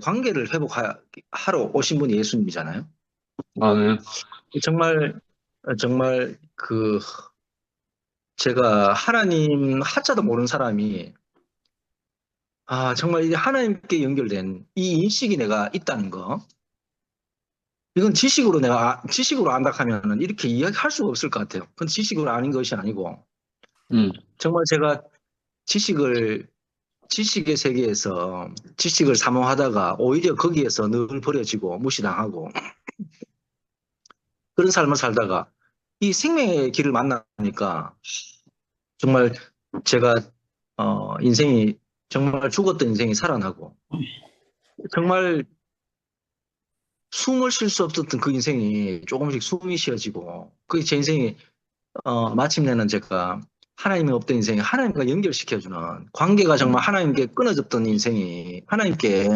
관계를 회복하러 오신 분이 예수님이잖아요. 정말 제가 하나님 하자도 모르는 사람이 정말 이 하나님께 연결된 이 인식이 내가 있다는 거. 이건 지식으로 지식으로 안다 하면은 이렇게 이야기할 수가 없을 것 같아요. 그건 지식으로 아는 것이 아니고 정말 제가 지식의 세계에서 지식을 사모하다가 오히려 거기에서 늘 버려지고 무시당하고 그런 삶을 살다가 이 생명의 길을 만나니까 정말 제가 인생이 정말 죽었던 인생이 살아나고 정말 숨을 쉴 수 없었던 그 인생이 조금씩 숨이 쉬어지고 그게 제 인생이 마침내는 제가 하나님이 없던 인생이 하나님과 연결시켜주는 관계가 정말 하나님께 끊어졌던 인생이 하나님께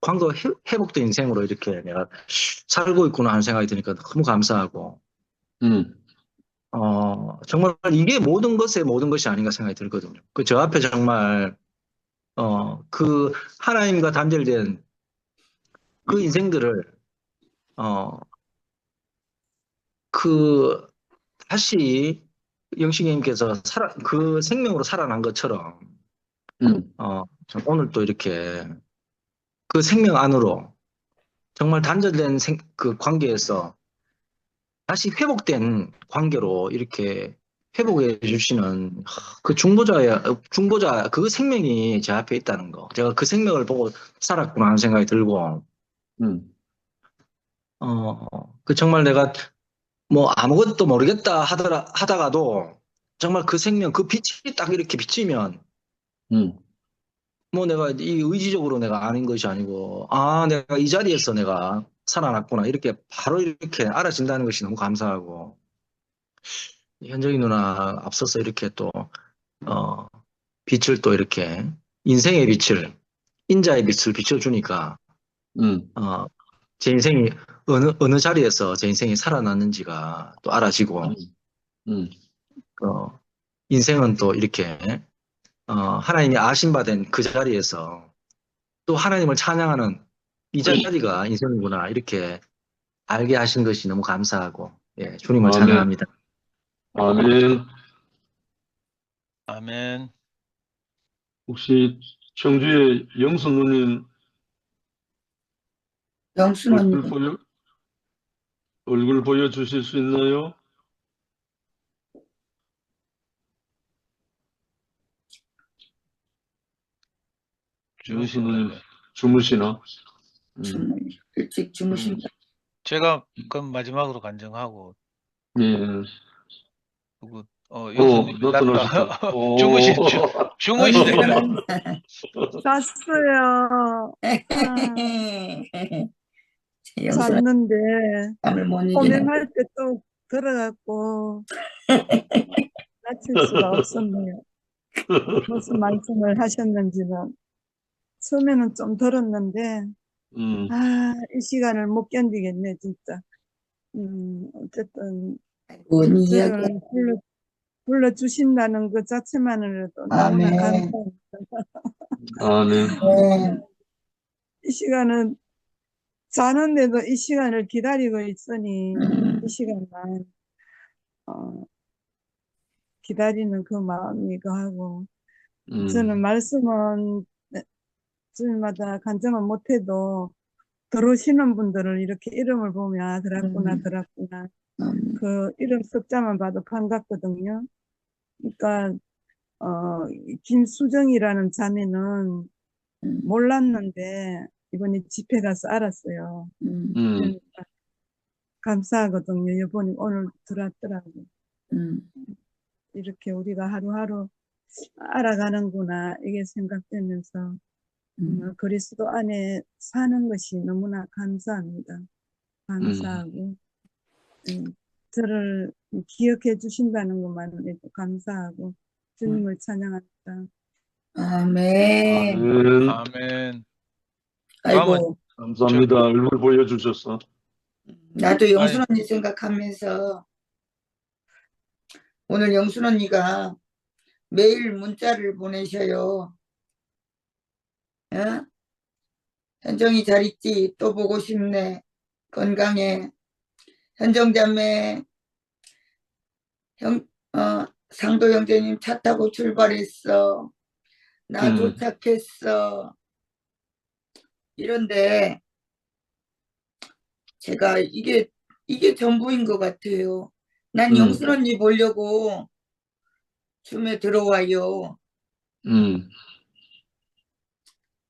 관계가 회복된 인생으로 이렇게 내가 살고 있구나 하는 생각이 드니까 너무 감사하고 정말 이게 모든 것의 모든 것이 아닌가 생각이 들거든요. 그 저 앞에 정말 그 하나님과 단절된 그 인생들을 다시 영식님께서 그 생명으로 살아난 것처럼 오늘 또 이렇게 그 생명 안으로 정말 단절된 그 관계에서 다시 회복된 관계로 이렇게 회복해 주시는 그 중보자 그 생명이 제 앞에 있다는 거. 제가 그 생명을 보고 살았구나 하는 생각이 들고 그 정말 내가 뭐 아무것도 모르겠다 하다가도 정말 그 생명, 그 빛이 딱 이렇게 비치면 뭐 내가 이 의지적으로 내가 아는 것이 아니고 내가 이 자리에서 내가 살아났구나 이렇게 바로 이렇게 알아진다는 것이 너무 감사하고 현정이 누나 앞서서 이렇게 또 빛을 또 이렇게 인생의 빛을 인자의 빛을 비춰주니까 제 인생이 어느 자리에서 제 인생이 살아났는지가 또 알아지고 인생은 또 이렇게 하나님이 아신바된 그 자리에서 또 하나님을 찬양하는 이 자리가 인생이구나 이렇게 알게 하신 것이 너무 감사하고 주님을 찬양합니다. 아멘. 아멘. 혹시 청주의 영수 누님 영순언니. 얼굴 보여주실 수 있나요? 영수 누님 주무시나? 일찍 주무신다. 제가 그럼 마지막으로 간증하고 예. 그리고 영수님 나타나셨다. 주무시네. 잤어요. 잤는데 잠을 못 이기는 고민할 때 또 들어갔고 마칠 수가 없었네요. 무슨 말씀을 하셨는지는 처음에는 좀 들었는데 이 시간을 못 견디겠네 진짜. 어쨌든 뭔 저를 불러주신다는 그 자체만으로도 너무나 감사합니다. 아멘. 이 시간은 자는데도 이 시간을 기다리고 있으니 이 시간만 기다리는 그 마음이 하고 저는 말씀은 주일마다 간증은 못해도 들어오시는 분들을 이렇게 이름을 보면 들었구나 그 이름 석자만 봐도 반갑거든요. 그러니까 김수정이라는 자매는 몰랐는데 이번에 집회 가서 알았어요. 그러니까 감사하거든요. 이번에 오늘 들었더라고요. 이렇게 우리가 하루하루 알아가는구나 이게 생각되면서 그리스도 안에 사는 것이 너무나 감사합니다. 감사하고 저를 기억해 주신다는 것만으로도 감사하고 주님을 찬양합니다. 아멘. 아멘. 아이고, 감사합니다. 얼굴 보여주셔서. 나도 영순 언니 생각하면서 오늘 영순 언니가 매일 문자를 보내셔요. 현정이 잘 있지? 또 보고 싶네. 건강해. 현정자매 상도 형제님 차 타고 출발했어. 나 도착했어. 이런데 제가 이게 전부인 것 같아요. 난 영순 언니 보려고 줌에 들어와요.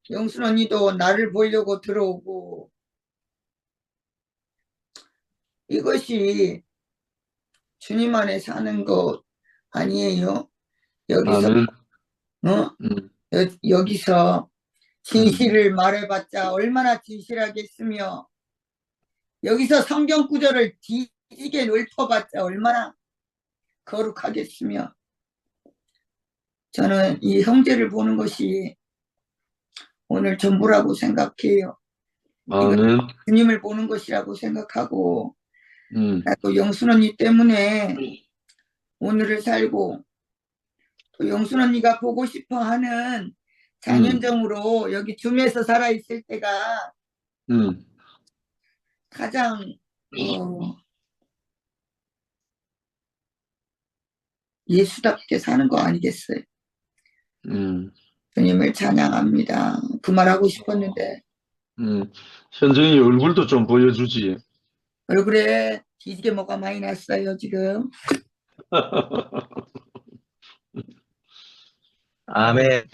영순 언니도 나를 보려고 들어오고, 이것이 주님 안에 사는 것 아니에요? 여기서 여기서 진실을 말해봤자 얼마나 진실하겠으며, 여기서 성경 구절을 뒤지게 읊어봤자 얼마나 거룩하겠으며, 저는 이 형제를 보는 것이 오늘 전부라고 생각해요. 이건 주님을 보는 것이라고 생각하고, 나도 영순 언니 때문에 오늘을 살고, 또 영순 언니가 보고 싶어 하는 장현정으로 여기 줌에서 살아있을 때가 가장 예수답게 사는 거 아니겠어요? 주님을 찬양합니다. 그 말하고 싶었는데. 현정이 얼굴도 좀 보여주지. 얼굴에 뒤지게 뭐가 많이 났어요, 지금. 아멘.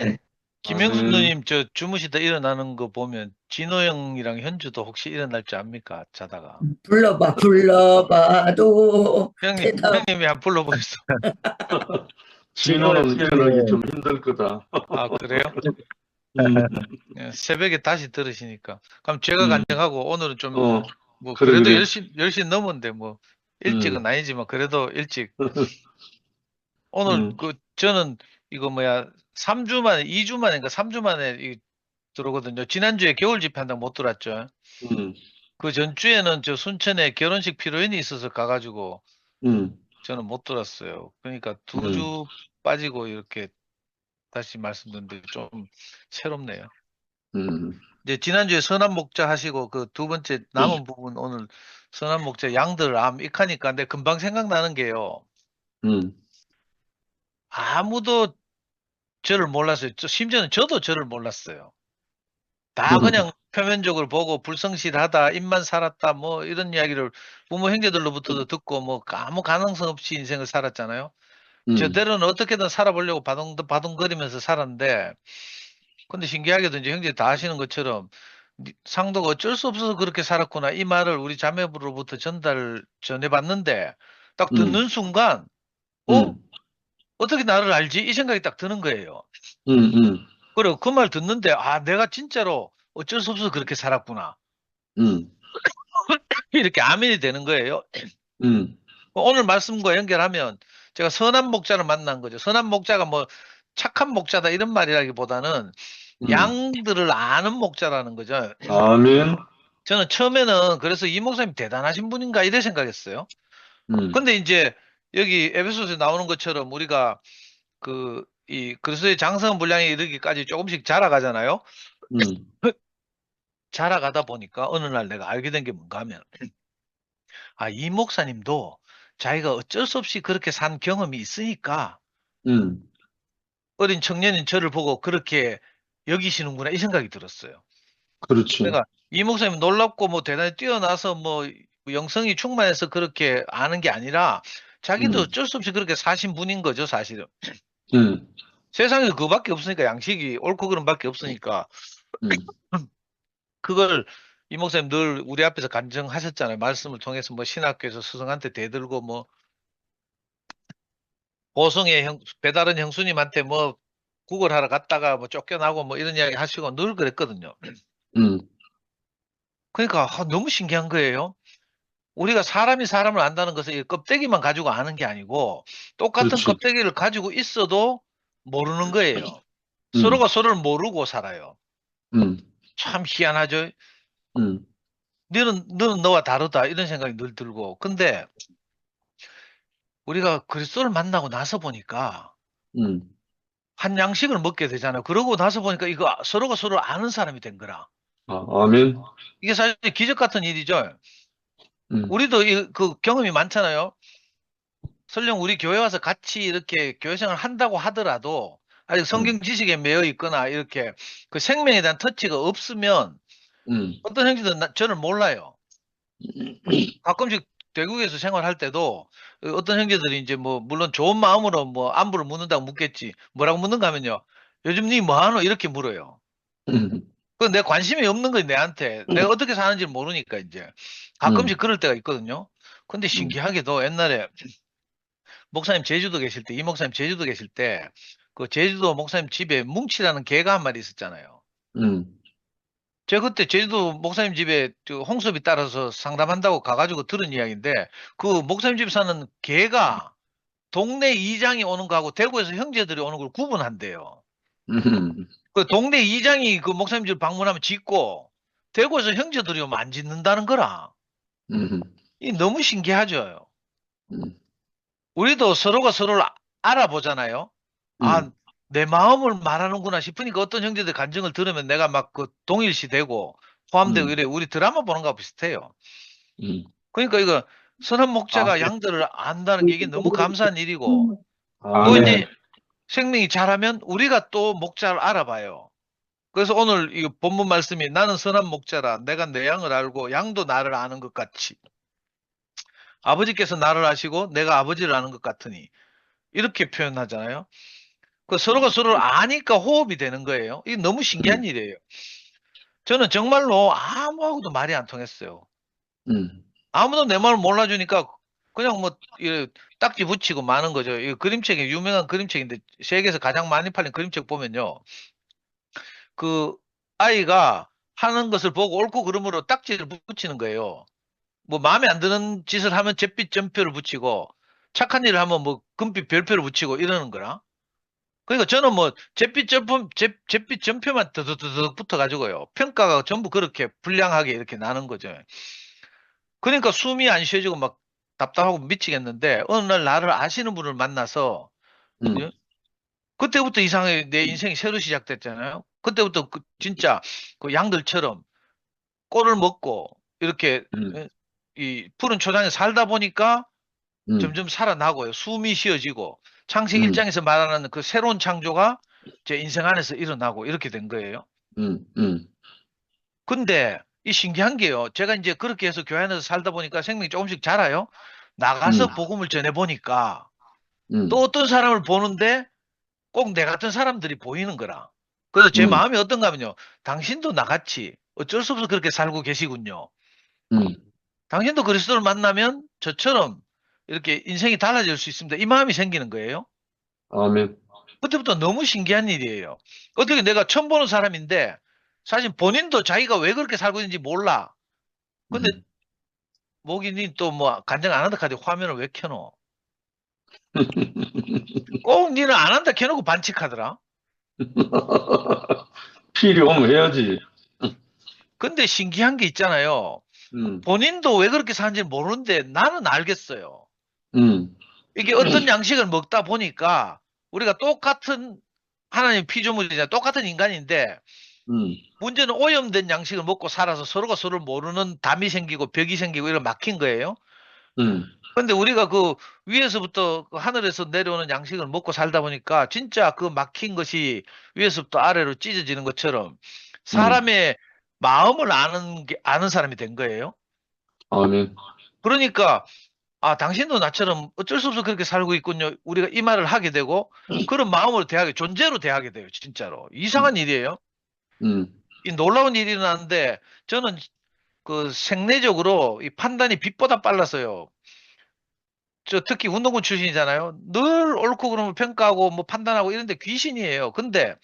김영수 누님 저 주무시다 일어나는 거 보면 진호 형이랑 현주도 혹시 일어날 줄 압니까? 자다가. 불러봐도 형님이 안 불러보겠어. 진호는 일어나기 좀 힘들 거다. 아, 그래요? 새벽에 다시 들으시니까. 그럼 제가 간증하고 오늘은 좀 뭐 그래, 그래도 그래. 10시 넘었는데 뭐 일찍은 아니지만 그래도 일찍. 오늘 저는 이거 3주 만에 2주 만인가 3주 만에 들어오거든요. 지난주에 겨울 집회 한다고 못 들었죠. 그 전주에는 저 순천에 결혼식 피로연이 있어서 가가지고 저는 못 들었어요. 그러니까 2주 빠지고 이렇게 다시 말씀드렸는데 좀 새롭네요. 이제 지난주에 선한 목자 하시고 그 두 번째 남은 부분 오늘 선한 목자 양들 암 익하니까 근데 금방 생각나는 게요. 아무도 저를 몰랐어요. 심지어는 저도 저를 몰랐어요. 다 그냥 표면적으로 보고 불성실하다, 입만 살았다, 뭐 이런 이야기를 부모 형제들로부터도 듣고 뭐 아무 가능성 없이 인생을 살았잖아요. 저대로는 어떻게든 살아보려고 바둥거리면서 살았는데, 근데 신기하게도 이제 형제 다 아시는 것처럼 상도가 어쩔 수 없어서 그렇게 살았구나 이 말을 우리 자매부로부터 전해봤는데 딱 듣는 순간 어떻게 나를 알지? 이 생각이 딱 드는 거예요. 그리고 그 말 듣는데 아 내가 진짜로 어쩔 수 없어서 그렇게 살았구나. 이렇게 아멘이 되는 거예요. 오늘 말씀과 연결하면 제가 선한 목자를 만난 거죠. 선한 목자가 뭐 착한 목자다 이런 말이라기보다는 양들을 아는 목자라는 거죠. 아멘. 저는 처음에는 그래서 이 목사님 대단하신 분인가 이래 생각했어요. 근데 이제 여기 에베소서에 나오는 것처럼 우리가 이 그리스도의 장성한 분량에 이르기까지 조금씩 자라가잖아요. 자라가다 보니까 어느 날 내가 알게 된 게 뭔가 하면 아, 이 목사님도 자기가 어쩔 수 없이 그렇게 산 경험이 있으니까 어린 청년인 저를 보고 그렇게 여기시는구나 이 생각이 들었어요. 그렇지. 그러니까 이 목사님 놀랍고 뭐 대단히 뛰어나서 뭐 영성이 충만해서 그렇게 아는 게 아니라 자기도 어쩔 수 없이 그렇게 사신 분인 거죠, 사실은. 세상에 그거밖에 없으니까 양식이 옳고 그름 밖에 없으니까 그걸 이 목사님 늘 우리 앞에서 간증하셨잖아요. 말씀을 통해서 뭐 신학교에서 스승한테 대들고 뭐 보성의 배다른 형수님한테 뭐 구걸하러 갔다가 뭐 쫓겨나고 뭐 이런 이야기 하시고 늘 그랬거든요. 그러니까 너무 신기한 거예요. 우리가 사람이 사람을 안다는 것은 이 껍데기만 가지고 아는 게 아니고 똑같은 그렇지. 껍데기를 가지고 있어도 모르는 거예요. 서로가 서로를 모르고 살아요. 참 희한하죠. 너는 너와 다르다 이런 생각이 늘 들고 근데 우리가 그리스도를 만나고 나서 보니까 한 양식을 먹게 되잖아요. 그러고 나서 보니까 이거 서로가 서로를 아는 사람이 된 거라. 아멘. 이게 사실 기적 같은 일이죠. 우리도 그 경험이 많잖아요. 설령 우리 교회 와서 같이 이렇게 교회 생활을 한다고 하더라도 아직 성경 지식에 매여 있거나 이렇게 그 생명에 대한 터치가 없으면 어떤 형제들은 저를 몰라요. 가끔씩 대국에서 생활할 때도 어떤 형제들이 이제 뭐 물론 좋은 마음으로 뭐 안부를 묻는다고 묻겠지. 뭐라고 묻는가 하면요. 요즘 니 뭐하노? 이렇게 물어요. 그 내 관심이 없는 거지 내한테. 내가 어떻게 사는지 모르니까 이제 가끔씩 그럴 때가 있거든요. 근데 신기하게도 옛날에 목사님 제주도 계실 때, 이 목사님 제주도 계실 때 그 제주도 목사님 집에 뭉치라는 개가 한 마리 있었잖아요. 제가 그때 제주도 목사님 집에 그 홍수비 따라서 상담한다고 가가지고 들은 이야기인데 그 목사님 집에 사는 개가 동네 이장이 오는 거하고 대구에서 형제들이 오는 걸 구분한대요. 그 동네 이장이 그 목사님 집 방문하면 짖고 대구에서 형제들이 오면 안 짖는다는 거라. 이 너무 신기하죠. 우리도 서로가 서로를 알아보잖아요. 아, 내 마음을 말하는구나 싶으니까 어떤 형제들 간증을 들으면 내가 막 그 동일시 되고 포함되고 이래. 우리 드라마 보는 거하고 비슷해요. 그러니까 이거 선한 목자가 양들을 안다는 게 이게 너무 감사한 일이고 또 이제 생명이 자라면 우리가 또 목자를 알아봐요. 그래서 오늘 이 본문 말씀이 나는 선한 목자라 내가 내 양을 알고 양도 나를 아는 것 같이 아버지께서 나를 아시고 내가 아버지를 아는 것 같으니 이렇게 표현하잖아요. 그 서로가 서로를 아니까 호흡이 되는 거예요. 이게 너무 신기한 일이에요. 저는 정말로 아무하고도 말이 안 통했어요. 아무도 내 말을 몰라주니까 그냥 뭐 딱지 붙이고 마는 거죠. 이 그림책이 유명한 그림책인데 세계에서 가장 많이 팔린 그림책 보면요. 그 아이가 하는 것을 보고 옳고 그름으로 딱지를 붙이는 거예요. 뭐 마음에 안 드는 짓을 하면 잿빛 점표를 붙이고 착한 일을 하면 뭐 금빛 별표를 붙이고 이러는 거라. 그러니까 저는 뭐 잿빛 점표만 더더더더 붙어가지고요. 평가가 전부 그렇게 불량하게 이렇게 나는 거죠. 그러니까 숨이 안 쉬어지고 막 답답하고 미치겠는데 어느 날 나를 아시는 분을 만나서 예? 그때부터 이상하게 내 인생이 새로 시작됐잖아요. 그때부터 진짜 그 양들처럼 꼴을 먹고 이렇게 예? 이 푸른 초장에 살다 보니까 점점 살아나고요. 숨이 쉬어지고 창세기 1장에서 말하는 그 새로운 창조가 제 인생 안에서 일어나고 이렇게 된 거예요. 근데 이 신기한 게요. 제가 이제 그렇게 해서 교회 안에서 살다 보니까 생명이 조금씩 자라요. 나가서 복음을 전해 보니까 또 어떤 사람을 보는데 꼭 내 같은 사람들이 보이는 거라. 그래서 제 마음이 어떤가 하면요. 당신도 나같이 어쩔 수 없어 그렇게 살고 계시군요. 당신도 그리스도를 만나면 저처럼 이렇게 인생이 달라질 수 있습니다. 이 마음이 생기는 거예요. 아멘. 그때부터 너무 신기한 일이에요. 어떻게 내가 처음 보는 사람인데 사실 본인도 자기가 왜 그렇게 살고 있는지 몰라. 근데 목이님 또 뭐 간증 안 한다 카드 화면을 왜 켜노? 꼭 니는 안 한다 켜놓고 반칙하더라. 필요 오면 해야지. 근데 신기한 게 있잖아요. 본인도 왜 그렇게 사는지 모르는데 나는 알겠어요. 이게 어떤 양식을 먹다 보니까 우리가 똑같은 하나님 피조물이잖아요. 똑같은 인간인데 문제는 오염된 양식을 먹고 살아서 서로가 서로를 모르는 담이 생기고 벽이 생기고 이런 막힌 거예요. 근데 우리가 그 위에서부터 그 하늘에서 내려오는 양식을 먹고 살다 보니까 진짜 그 막힌 것이 위에서부터 아래로 찢어지는 것처럼 사람의 마음을 아는 사람이 된 거예요. 아멘. 그러니까 아, 당신도 나처럼 어쩔 수 없어 그렇게 살고 있군요. 우리가 이 말을 하게 되고 그런 마음으로 존재로 대하게 돼요. 진짜로. 이상한 일이에요. 이 놀라운 일이 일어나는데 저는 그 생내적으로 이 판단이 빛보다 빨라서요. 저 특히 운동권 출신이잖아요. 늘 옳고 그름을 평가하고 뭐 판단하고 이런데 귀신이에요. 근데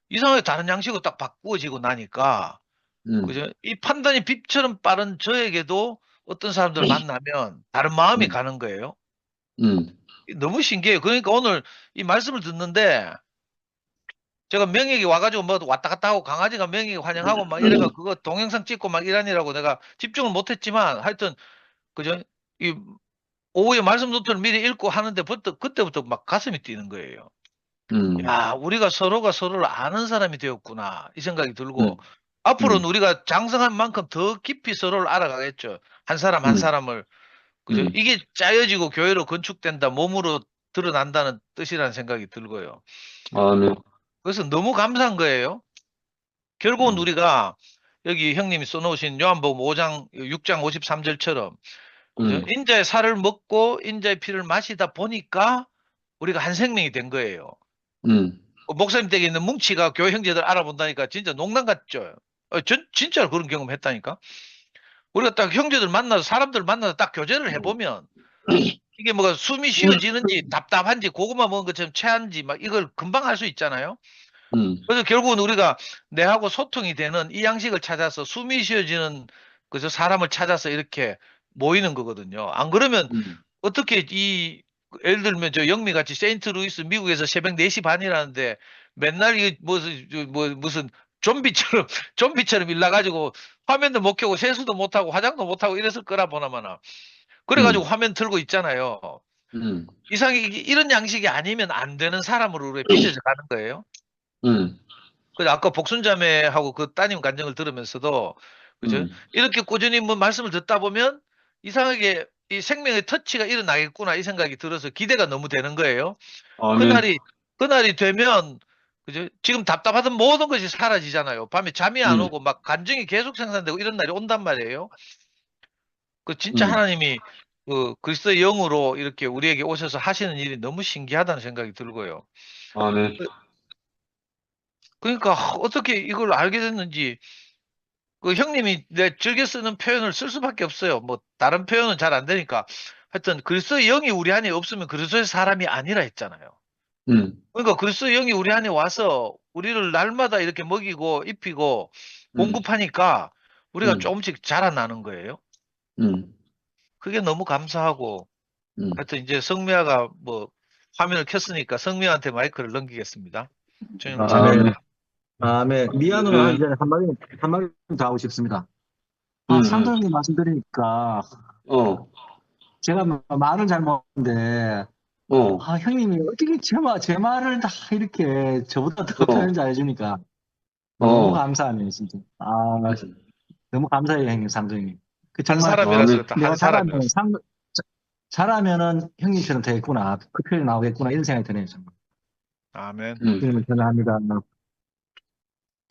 이상하게 다른 양식으로 딱 바꾸어지고 나니까 그죠? 이 판단이 빛처럼 빠른 저에게도 어떤 사람들을 만나면 다른 마음이 가는 거예요. 너무 신기해요. 그러니까 오늘 이 말씀을 듣는데 제가 명예에 와가지고 뭐 왔다 갔다 하고 강아지가 명예에 환영하고 막 이래가 그거 동영상 찍고 막 이러느라고 내가 집중을 못했지만 하여튼 그죠? 이 오후에 말씀 노트를 미리 읽고 하는데 그때부터 막 가슴이 뛰는 거예요. 야, 우리가 서로가 서로를 아는 사람이 되었구나 이 생각이 들고 앞으로는 우리가 장성한 만큼 더 깊이 서로를 알아가겠죠. 한 사람 한 사람을 그죠? 이게 짜여지고 교회로 건축된다, 몸으로 드러난다는 뜻이라는 생각이 들고요. 아멘. 그래서 너무 감사한 거예요. 결국은 우리가 여기 형님이 써놓으신 요한복음 5장, 6장 53절처럼 그죠? 인자의 살을 먹고 인자의 피를 마시다 보니까 우리가 한 생명이 된 거예요. 목사님 댁에 있는 뭉치가 교회 형제들 알아본다니까 진짜 농담 같죠? 진짜로 그런 경험 했다니까? 우리가 딱 형제들 만나서 사람들 만나서 딱 교제를 해보면 이게 뭐가 숨이 쉬어지는지 답답한지 고구마 먹은 것처럼 체한지 막 이걸 금방 알 수 있잖아요. 그래서 결국은 우리가 내하고 소통이 되는 이 양식을 찾아서 숨이 쉬어지는 그저 사람을 찾아서 이렇게 모이는 거거든요. 안 그러면 어떻게 예를 들면 저 영미 같이 세인트루이스 미국에서 새벽 4시 반이라는데 맨날 이 무슨 좀비처럼 일나가지고 화면도 못 켜고 세수도 못 하고 화장도 못 하고 이랬을 거라 보나마나. 그래가지고 화면 틀고 있잖아요. 이런 양식이 아니면 안 되는 사람으로 우리가 빚어져 가는 거예요. 그래서 아까 복순자매하고 그 따님 간증을 들으면서도 그죠? 이렇게 꾸준히 뭐 말씀을 듣다 보면 이상하게 이 생명의 터치가 일어나겠구나 이 생각이 들어서 기대가 너무 되는 거예요. 아멘. 그날이 되면 그죠? 지금 답답하던 모든 것이 사라지잖아요. 밤에 잠이 안 오고 막 감정이 계속 생산되고 이런 날이 온단 말이에요. 그 진짜 하나님이 그 그리스도의 영으로 이렇게 우리에게 오셔서 하시는 일이 너무 신기하다는 생각이 들고요. 아멘. 그러니까 어떻게 이걸 알게 됐는지 그 형님이 내 즐겨 쓰는 표현을 쓸 수밖에 없어요. 뭐 다른 표현은 잘 안 되니까 하여튼 그리스도의 영이 우리 안에 없으면 그리스도의 사람이 아니라 했잖아요. 그러니까 그리스도의 영이 우리 안에 와서 우리를 날마다 이렇게 먹이고 입히고 공급하니까 우리가 조금씩 자라나는 거예요. 그게 너무 감사하고 하여튼 이제 성미아가 뭐 화면을 켰으니까 성미아한테 마이크를 넘기겠습니다. 주님 아멘. 아멘. 미안으로 하기 전에 한마디 더 하고 싶습니다. 상도님 말씀 드리니까 제가 말은 잘 모르는데 형님이 어떻게 제 말을 다 이렇게 저보다 더 표현 잘해주니까 너무 감사하네요, 진짜. 너무 감사해요, 형님, 상도님. 한 사람이라서 그렇다. 내가 한 사람이라서. 잘하면은 형님처럼 되겠구나. 그 표현이 나오겠구나. 이런 생각이 드네요, 정말. 아멘. 형님을 전화합니다.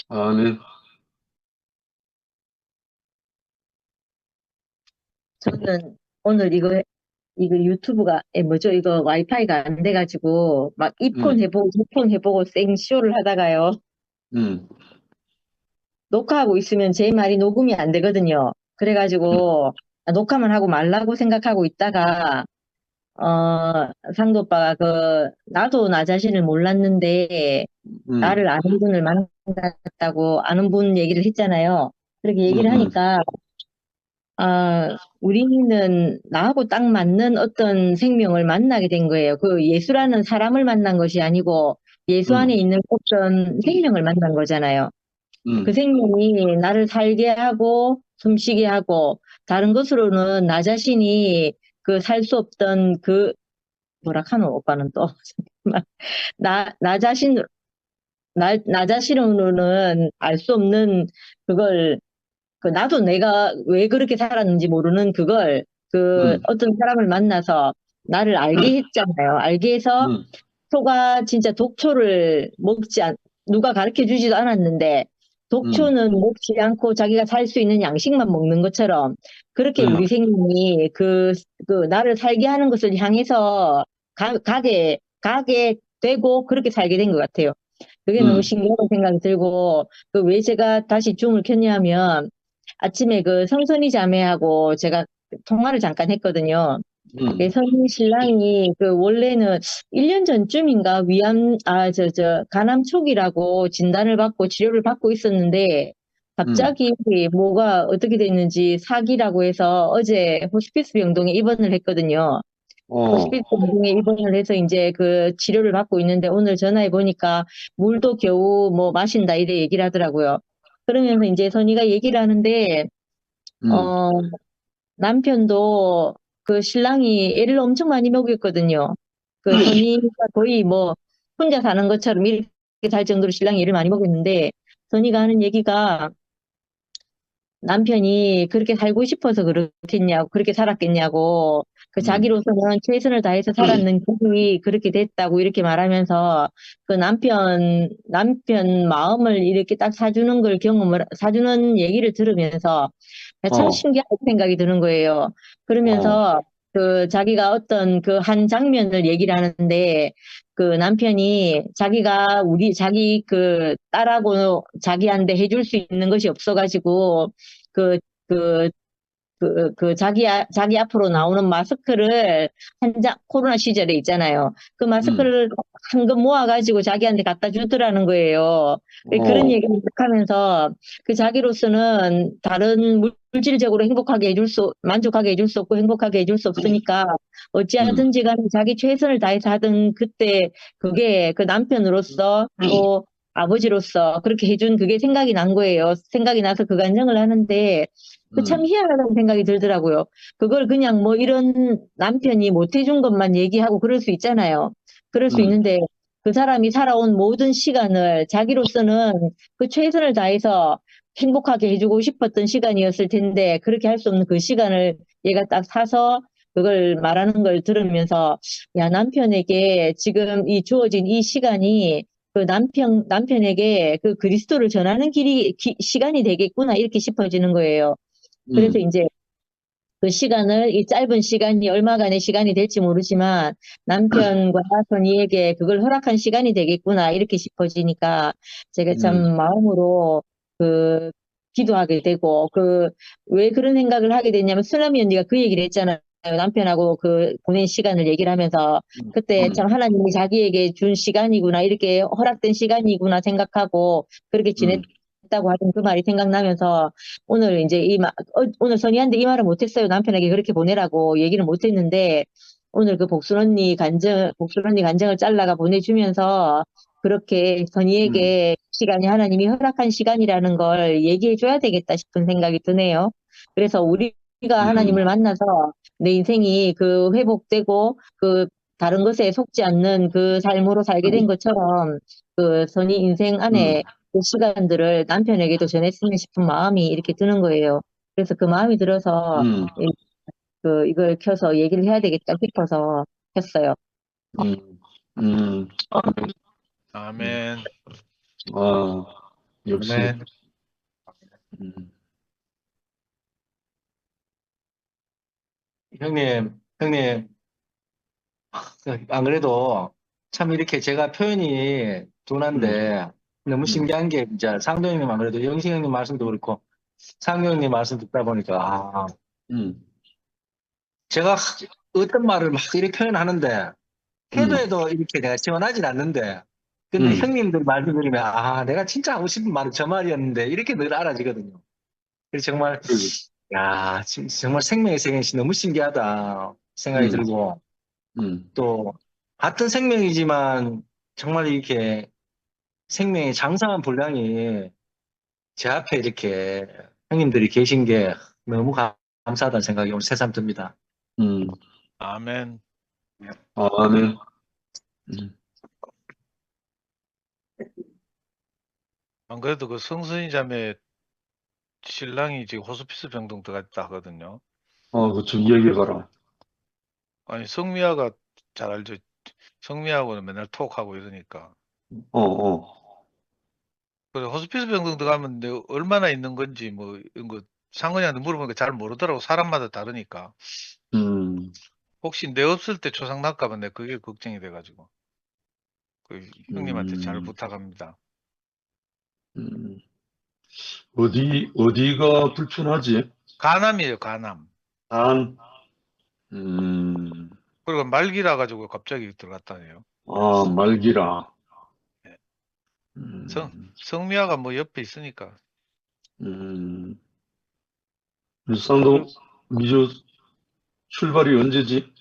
아멘. 저는 오늘 이거 유튜브가 뭐죠? 이거 와이파이가 안 돼가지고 막 이폰 해보고 저폰 해보고 생쇼를 하다가요. 녹화하고 있으면 제 말이 녹음이 안 되거든요. 그래가지고 녹화만 하고 말라고 생각하고 있다가 상도 오빠가 나도 나 자신을 몰랐는데 나를 아는 분을 만났다고 아는 분 얘기를 했잖아요. 그렇게 얘기를 하니까 우리는 나하고 딱 맞는 어떤 생명을 만나게 된 거예요. 그 예수라는 사람을 만난 것이 아니고 예수 안에 있는 어떤 생명을 만난 거잖아요. 그 생명이 나를 살게 하고 숨쉬게 하고 다른 것으로는 나 자신이 살 수 없던 뭐라 카노 오빠는 또 나 자신으로는 알 수 없는 그걸 나도 내가 왜 그렇게 살았는지 모르는 그걸 어떤 사람을 만나서 나를 알게 했잖아요. 알게 해서 소가 진짜 독초를 누가 가르쳐 주지도 않았는데 독초는 먹지 않고 자기가 살 수 있는 양식만 먹는 것처럼 그렇게 우리 생명이 나를 살게 하는 것을 향해서 가게 되고 그렇게 살게 된 것 같아요. 그게 너무 신기하다는 생각이 들고 왜 제가 다시 줌을 켰냐면 아침에 성선이 자매하고 제가 통화를 잠깐 했거든요. 선희 신랑이 원래는 1년 전쯤인가 간암 초기라고 진단을 받고 치료를 받고 있었는데 갑자기 뭐가 어떻게 됐는지 사기라고 해서 어제 호스피스 병동에 입원을 했거든요. 호스피스 병동에 입원을 해서 이제 치료를 받고 있는데 오늘 전화해 보니까 물도 겨우 뭐 마신다 이래 얘기를 하더라고요. 그러면서 이제 선희가 얘기를 하는데 남편도 신랑이 애를 엄청 많이 먹였거든요. 선희가 거의 뭐 혼자 사는 것처럼 이렇게 살 정도로 신랑이 애를 많이 먹였는데 선희가 하는 얘기가 남편이 그렇게 살고 싶어서 그렇겠냐고, 그렇게 살았겠냐고, 그 자기로서는 최선을 다해서 살았는 결이 그렇게 됐다고 이렇게 말하면서 그 남편 마음을 이렇게 딱 사주는 얘기를 들으면서 참 신기하다고 생각이 드는 거예요. 그러면서 그 자기가 어떤 그 한 장면을 얘기를 하는데 그 남편이 자기가 자기 그 딸하고 자기한테 해줄 수 있는 것이 없어가지고 그, 그, 자기 앞으로 나오는 마스크를 코로나 시절에 있잖아요. 그 마스크를 한금 모아가지고 자기한테 갖다 주더라는 거예요. 그런 얘기를 하면서 그 자기로서는 다른 물질적으로 만족하게 해줄 수 없고 행복하게 해줄 수 없으니까 어찌하든지 간에 자기 최선을 다해서 하던 그때 그게 그 남편으로서 또 아버지로서 그렇게 해준 그게 생각이 난 거예요. 생각이 나서 그 간증을 하는데 그 참 희한하다는 생각이 들더라고요. 그걸 그냥 뭐 이런 남편이 못 해준 것만 얘기하고 그럴 수 있잖아요. 그럴 수 있는데 그 사람이 살아온 모든 시간을 자기로서는 그 최선을 다해서 행복하게 해주고 싶었던 시간이었을 텐데 그렇게 할 수 없는 그 시간을 얘가 딱 사서 그걸 말하는 걸 들으면서 야, 남편에게 지금 이 주어진 이 시간이 그 남편에게 그 그리스도를 전하는 시간이 되겠구나 이렇게 싶어지는 거예요. 그래서 이제 그 시간을 이 짧은 시간이 얼마간의 시간이 될지 모르지만 남편과 선이에게 그걸 허락한 시간이 되겠구나 이렇게 싶어지니까 제가 참 마음으로 그 기도하게 되고 왜 그런 생각을 하게 됐냐면 수남이 언니가 그 얘기를 했잖아요. 남편하고 그 보낸 시간을 얘기를 하면서 그때 참 하나님이 자기에게 준 시간이구나 이렇게 허락된 시간이구나 생각하고 그렇게 지냈다고 하던 그 말이 생각나면서 오늘 이제 오늘 선이한테 이 말을 못했어요. 남편에게 그렇게 보내라고 얘기를 못했는데 오늘 그 복순 언니 간증을 잘라가 보내주면서 그렇게 선이에게 시간이 하나님이 허락한 시간이라는 걸 얘기해 줘야 되겠다 싶은 생각이 드네요. 그래서 우리가 하나님을 만나서 내 인생이 그 회복되고 그 다른 것에 속지 않는 그 삶으로 살게 된 것처럼 그 선이 인생 안에 그 시간들을 남편에게도 전했으면 싶은 마음이 이렇게 드는 거예요. 그래서 그 마음이 들어서 이걸 켜서 얘기를 해야 되겠다 싶어서 켰어요. 아멘. 역시. 아멘. 형님, 안 그래도 참 이렇게 제가 표현이 둔한데 너무 신기한 게 진짜 상도 형님 안 그래도 영식 형님 말씀도 그렇고 상도 형님 말씀 듣다 보니까 제가 어떤 말을 막 이렇게 표현하는데 해도 이렇게 내가 지원하진 않는데 근데 형님들 말씀 들으면 내가 진짜 하고 싶은 말은 저 말이었는데 이렇게 늘 알아지거든요. 그래서 정말 야, 정말 생명의 세계시 너무 신기하다 생각이 들고 또 같은 생명이지만 정말 이렇게 생명의 장성한 분량이 제 앞에 이렇게 형님들이 계신 게 너무 감사하다는 생각이 오늘 새삼 듭니다. 아멘. 아멘. 안 그래도 그 성순이 자매 신랑이 지금 호스피스 병동 들어갔다 하거든요. 그좀 이야기해봐라. 아니 성미아가 잘 알죠. 성미아하고는 맨날 톡하고 이러니까. 그래서 호스피스 병동 들어가면 얼마나 있는 건지 뭐 이런 거 상근이한테 물어보니까 잘 모르더라고. 사람마다 다르니까. 혹시 내 없을 때 초상 날까 봐 내가 그게 걱정이 돼가지고. 그 형님한테 잘 부탁합니다. 어디가 불편하지? 간암이에요, 간암. 그리고 말기라 가지고 갑자기 들어갔다네요. 말기라. 네. 성미아가 뭐 옆에 있으니까. 일산도 미주 출발이 언제지?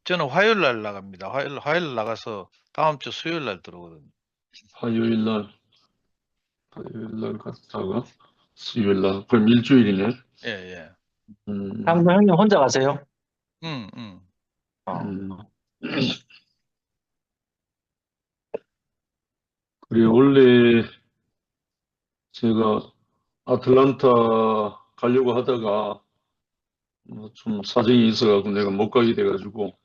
저는 화요일 날 나갑니다. 화요일 나가서 다음 주 수요일 날 들어오거든요. 화요일 날 갔다가 수요일 날 그럼 일주일이네. 예. 상도 형님 혼자 가세요? 그래 원래 제가 아틀란타 가려고 하다가 좀 사정이 있어가지고 내가 못 가게 돼가지고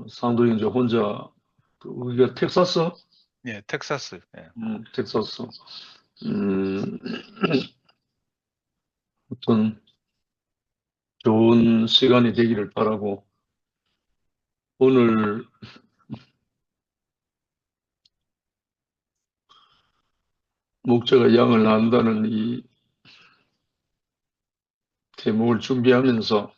상도 이제 혼자 우리가 텍사스? 예, 텍사스. 예. 텍사스. 어떤 좋은 시간이 되기를 바라고 오늘 목자가 양을 낳는다는 이 제목을 준비하면서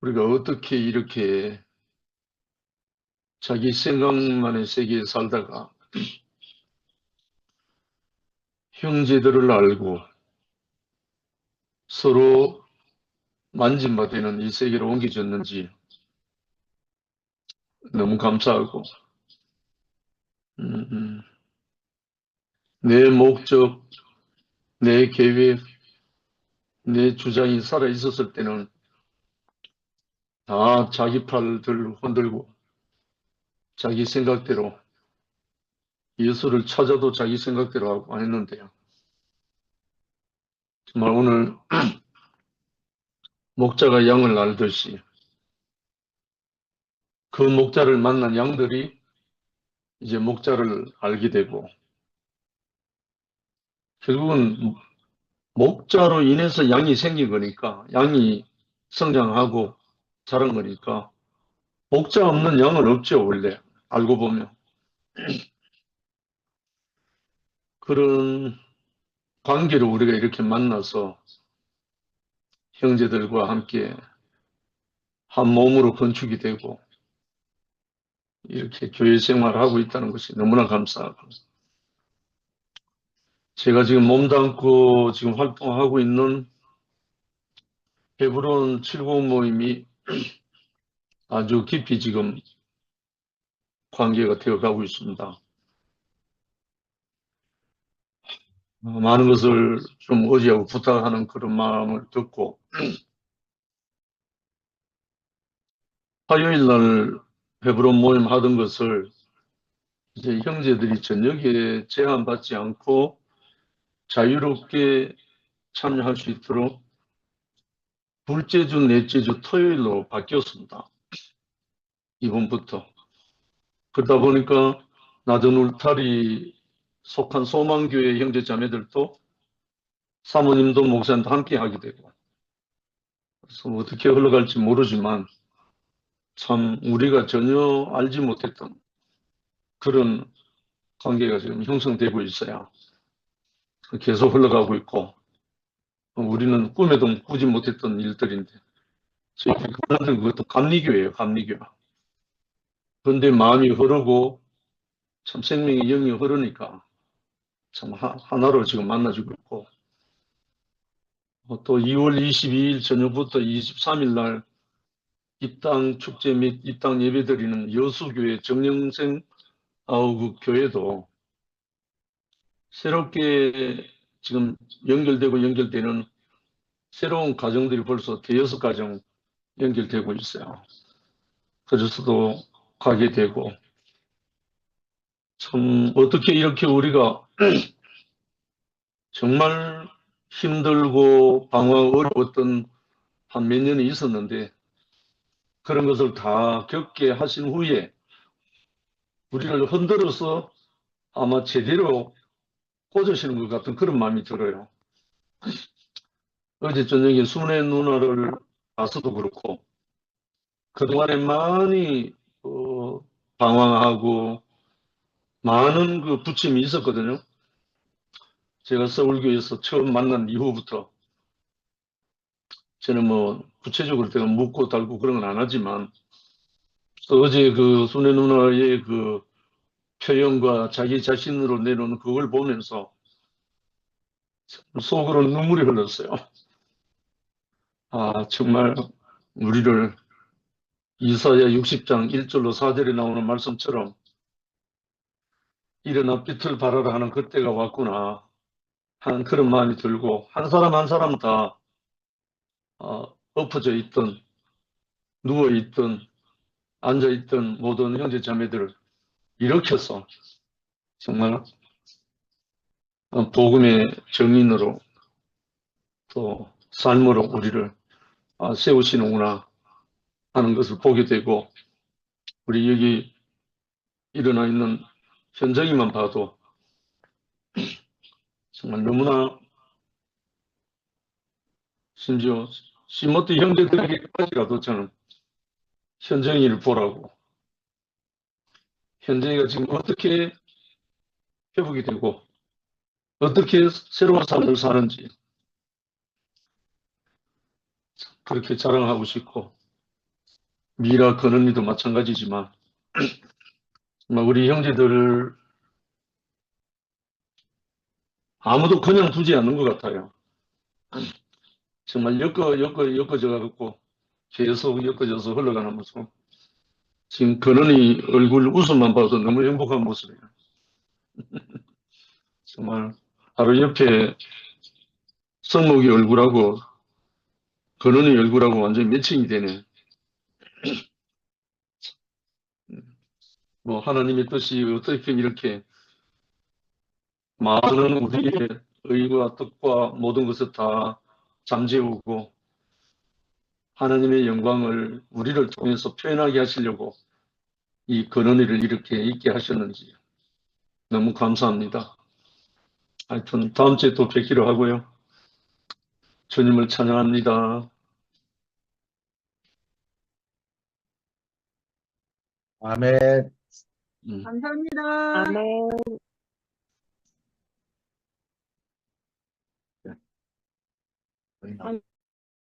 우리가 어떻게 이렇게 자기 생각만의 세계에 살다가 형제들을 알고 서로 만진바되는 이 세계로 옮겨졌는지 너무 감사하고 내 목적, 내 계획, 내 주장이 살아 있었을 때는 다 자기 팔들 흔들고 자기 생각대로 예수를 찾아도 자기 생각대로 하고 했는데요. 정말 오늘 목자가 양을 알듯이 그 목자를 만난 양들이 이제 목자를 알게 되고 결국은 목자로 인해서 양이 생긴 거니까 양이 성장하고 자란 거니까 목자 없는 양은 없죠. 원래 알고 보면 그런 관계로 우리가 이렇게 만나서 형제들과 함께 한 몸으로 건축이 되고 이렇게 교회 생활을 하고 있다는 것이 너무나 감사하고 제가 지금 몸담고 지금 활동하고 있는 헤브론 790 모임이 아주 깊이 지금 관계가 되어 가고 있습니다. 많은 것을 좀 의지하고 부탁하는 그런 마음을 듣고 화요일 날 헤브론 모임 하던 것을 이제 형제들이 저녁에 제한받지 않고 자유롭게 참여할 수 있도록 둘째 주, 넷째 주 토요일로 바뀌었습니다. 이번부터. 그러다 보니까 낮은 울타리 속한 소망교회 형제 자매들도 사모님도 목사님도 함께 하게 되고 그래서 어떻게 흘러갈지 모르지만 참 우리가 전혀 알지 못했던 그런 관계가 지금 형성되고 있어야 계속 흘러가고 있고 우리는 꿈에도 꾸지 못했던 일들인데 저희 그분들 그것도 감리교예요. 감리교. 그런데 마음이 흐르고 참 생명의 영이 흐르니까 참 하나로 지금 만나지고 있고 또 2월 22일 저녁부터 23일 날 입당 축제 및 입당 예배 드리는 여수교회 정영생 아우그 교회도 새롭게 지금 연결되는 새로운 가정들이 벌써 대여섯 가정 연결되고 있어요. 그래서도 가게 되고 참 어떻게 이렇게 우리가 정말 힘들고 방황 어려웠던 한 몇 년이 있었는데 그런 것을 다 겪게 하신 후에 우리를 흔들어서 아마 제대로 꽂으시는 것 같은 그런 마음이 들어요. 어제 저녁에 순애 누나를 봐서도 그렇고 그동안에 많이 방황하고 많은 그 부침이 있었거든요. 제가 서울교회에서 처음 만난 이후부터 저는 뭐 구체적으로 제가 묻고 달고 그런 건 안 하지만 어제 그 순애 누나의 그 표현과 자기 자신으로 내놓은 그걸 보면서 속으로 눈물이 흘렀어요. 아, 정말 우리를 이사야 60장 1절로 4절에 나오는 말씀처럼 일어나 빛을 발하라 하는 그때가 왔구나 하는 그런 마음이 들고 한 사람 한 사람 다 엎어져 있던 누워 있던 앉아 있던 모든 형제 자매들을 일으켜서 정말 복음의 정인으로 또 삶으로 우리를 세우시는구나 하는 것을 보게 되고, 우리 여기 일어나 있는 현정이만 봐도 정말 너무나, 심지어 시모티 형제들에게까지라도 저는 현정이를 보라고, 현정이가 지금 어떻게 회복이 되고 어떻게 새로운 삶을 사는지 그렇게 자랑하고 싶고, 미라 근은이도 마찬가지지만 정말 우리 형제들을 아무도 그냥 두지 않는 것 같아요. 정말 엮어져 갖고 계속 엮어져서 흘러가는 모습. 지금 근은이 얼굴 웃음만 봐도 너무 행복한 모습이에요. 정말 바로 옆에 성목이 얼굴하고 근은이 얼굴하고 완전히 매칭이 되네. 뭐 하나님의 뜻이 어떻게 이렇게 많은 우리의 의와 뜻과 모든 것을 다 잠재우고 하나님의 영광을 우리를 통해서 표현하게 하시려고 이 근원이를 이렇게 있게 하셨는지 너무 감사합니다. 하여튼 다음 주에 또 뵙기로 하고요. 주님을 찬양합니다. 아멘. 감사합니다. 아멘. 아멘.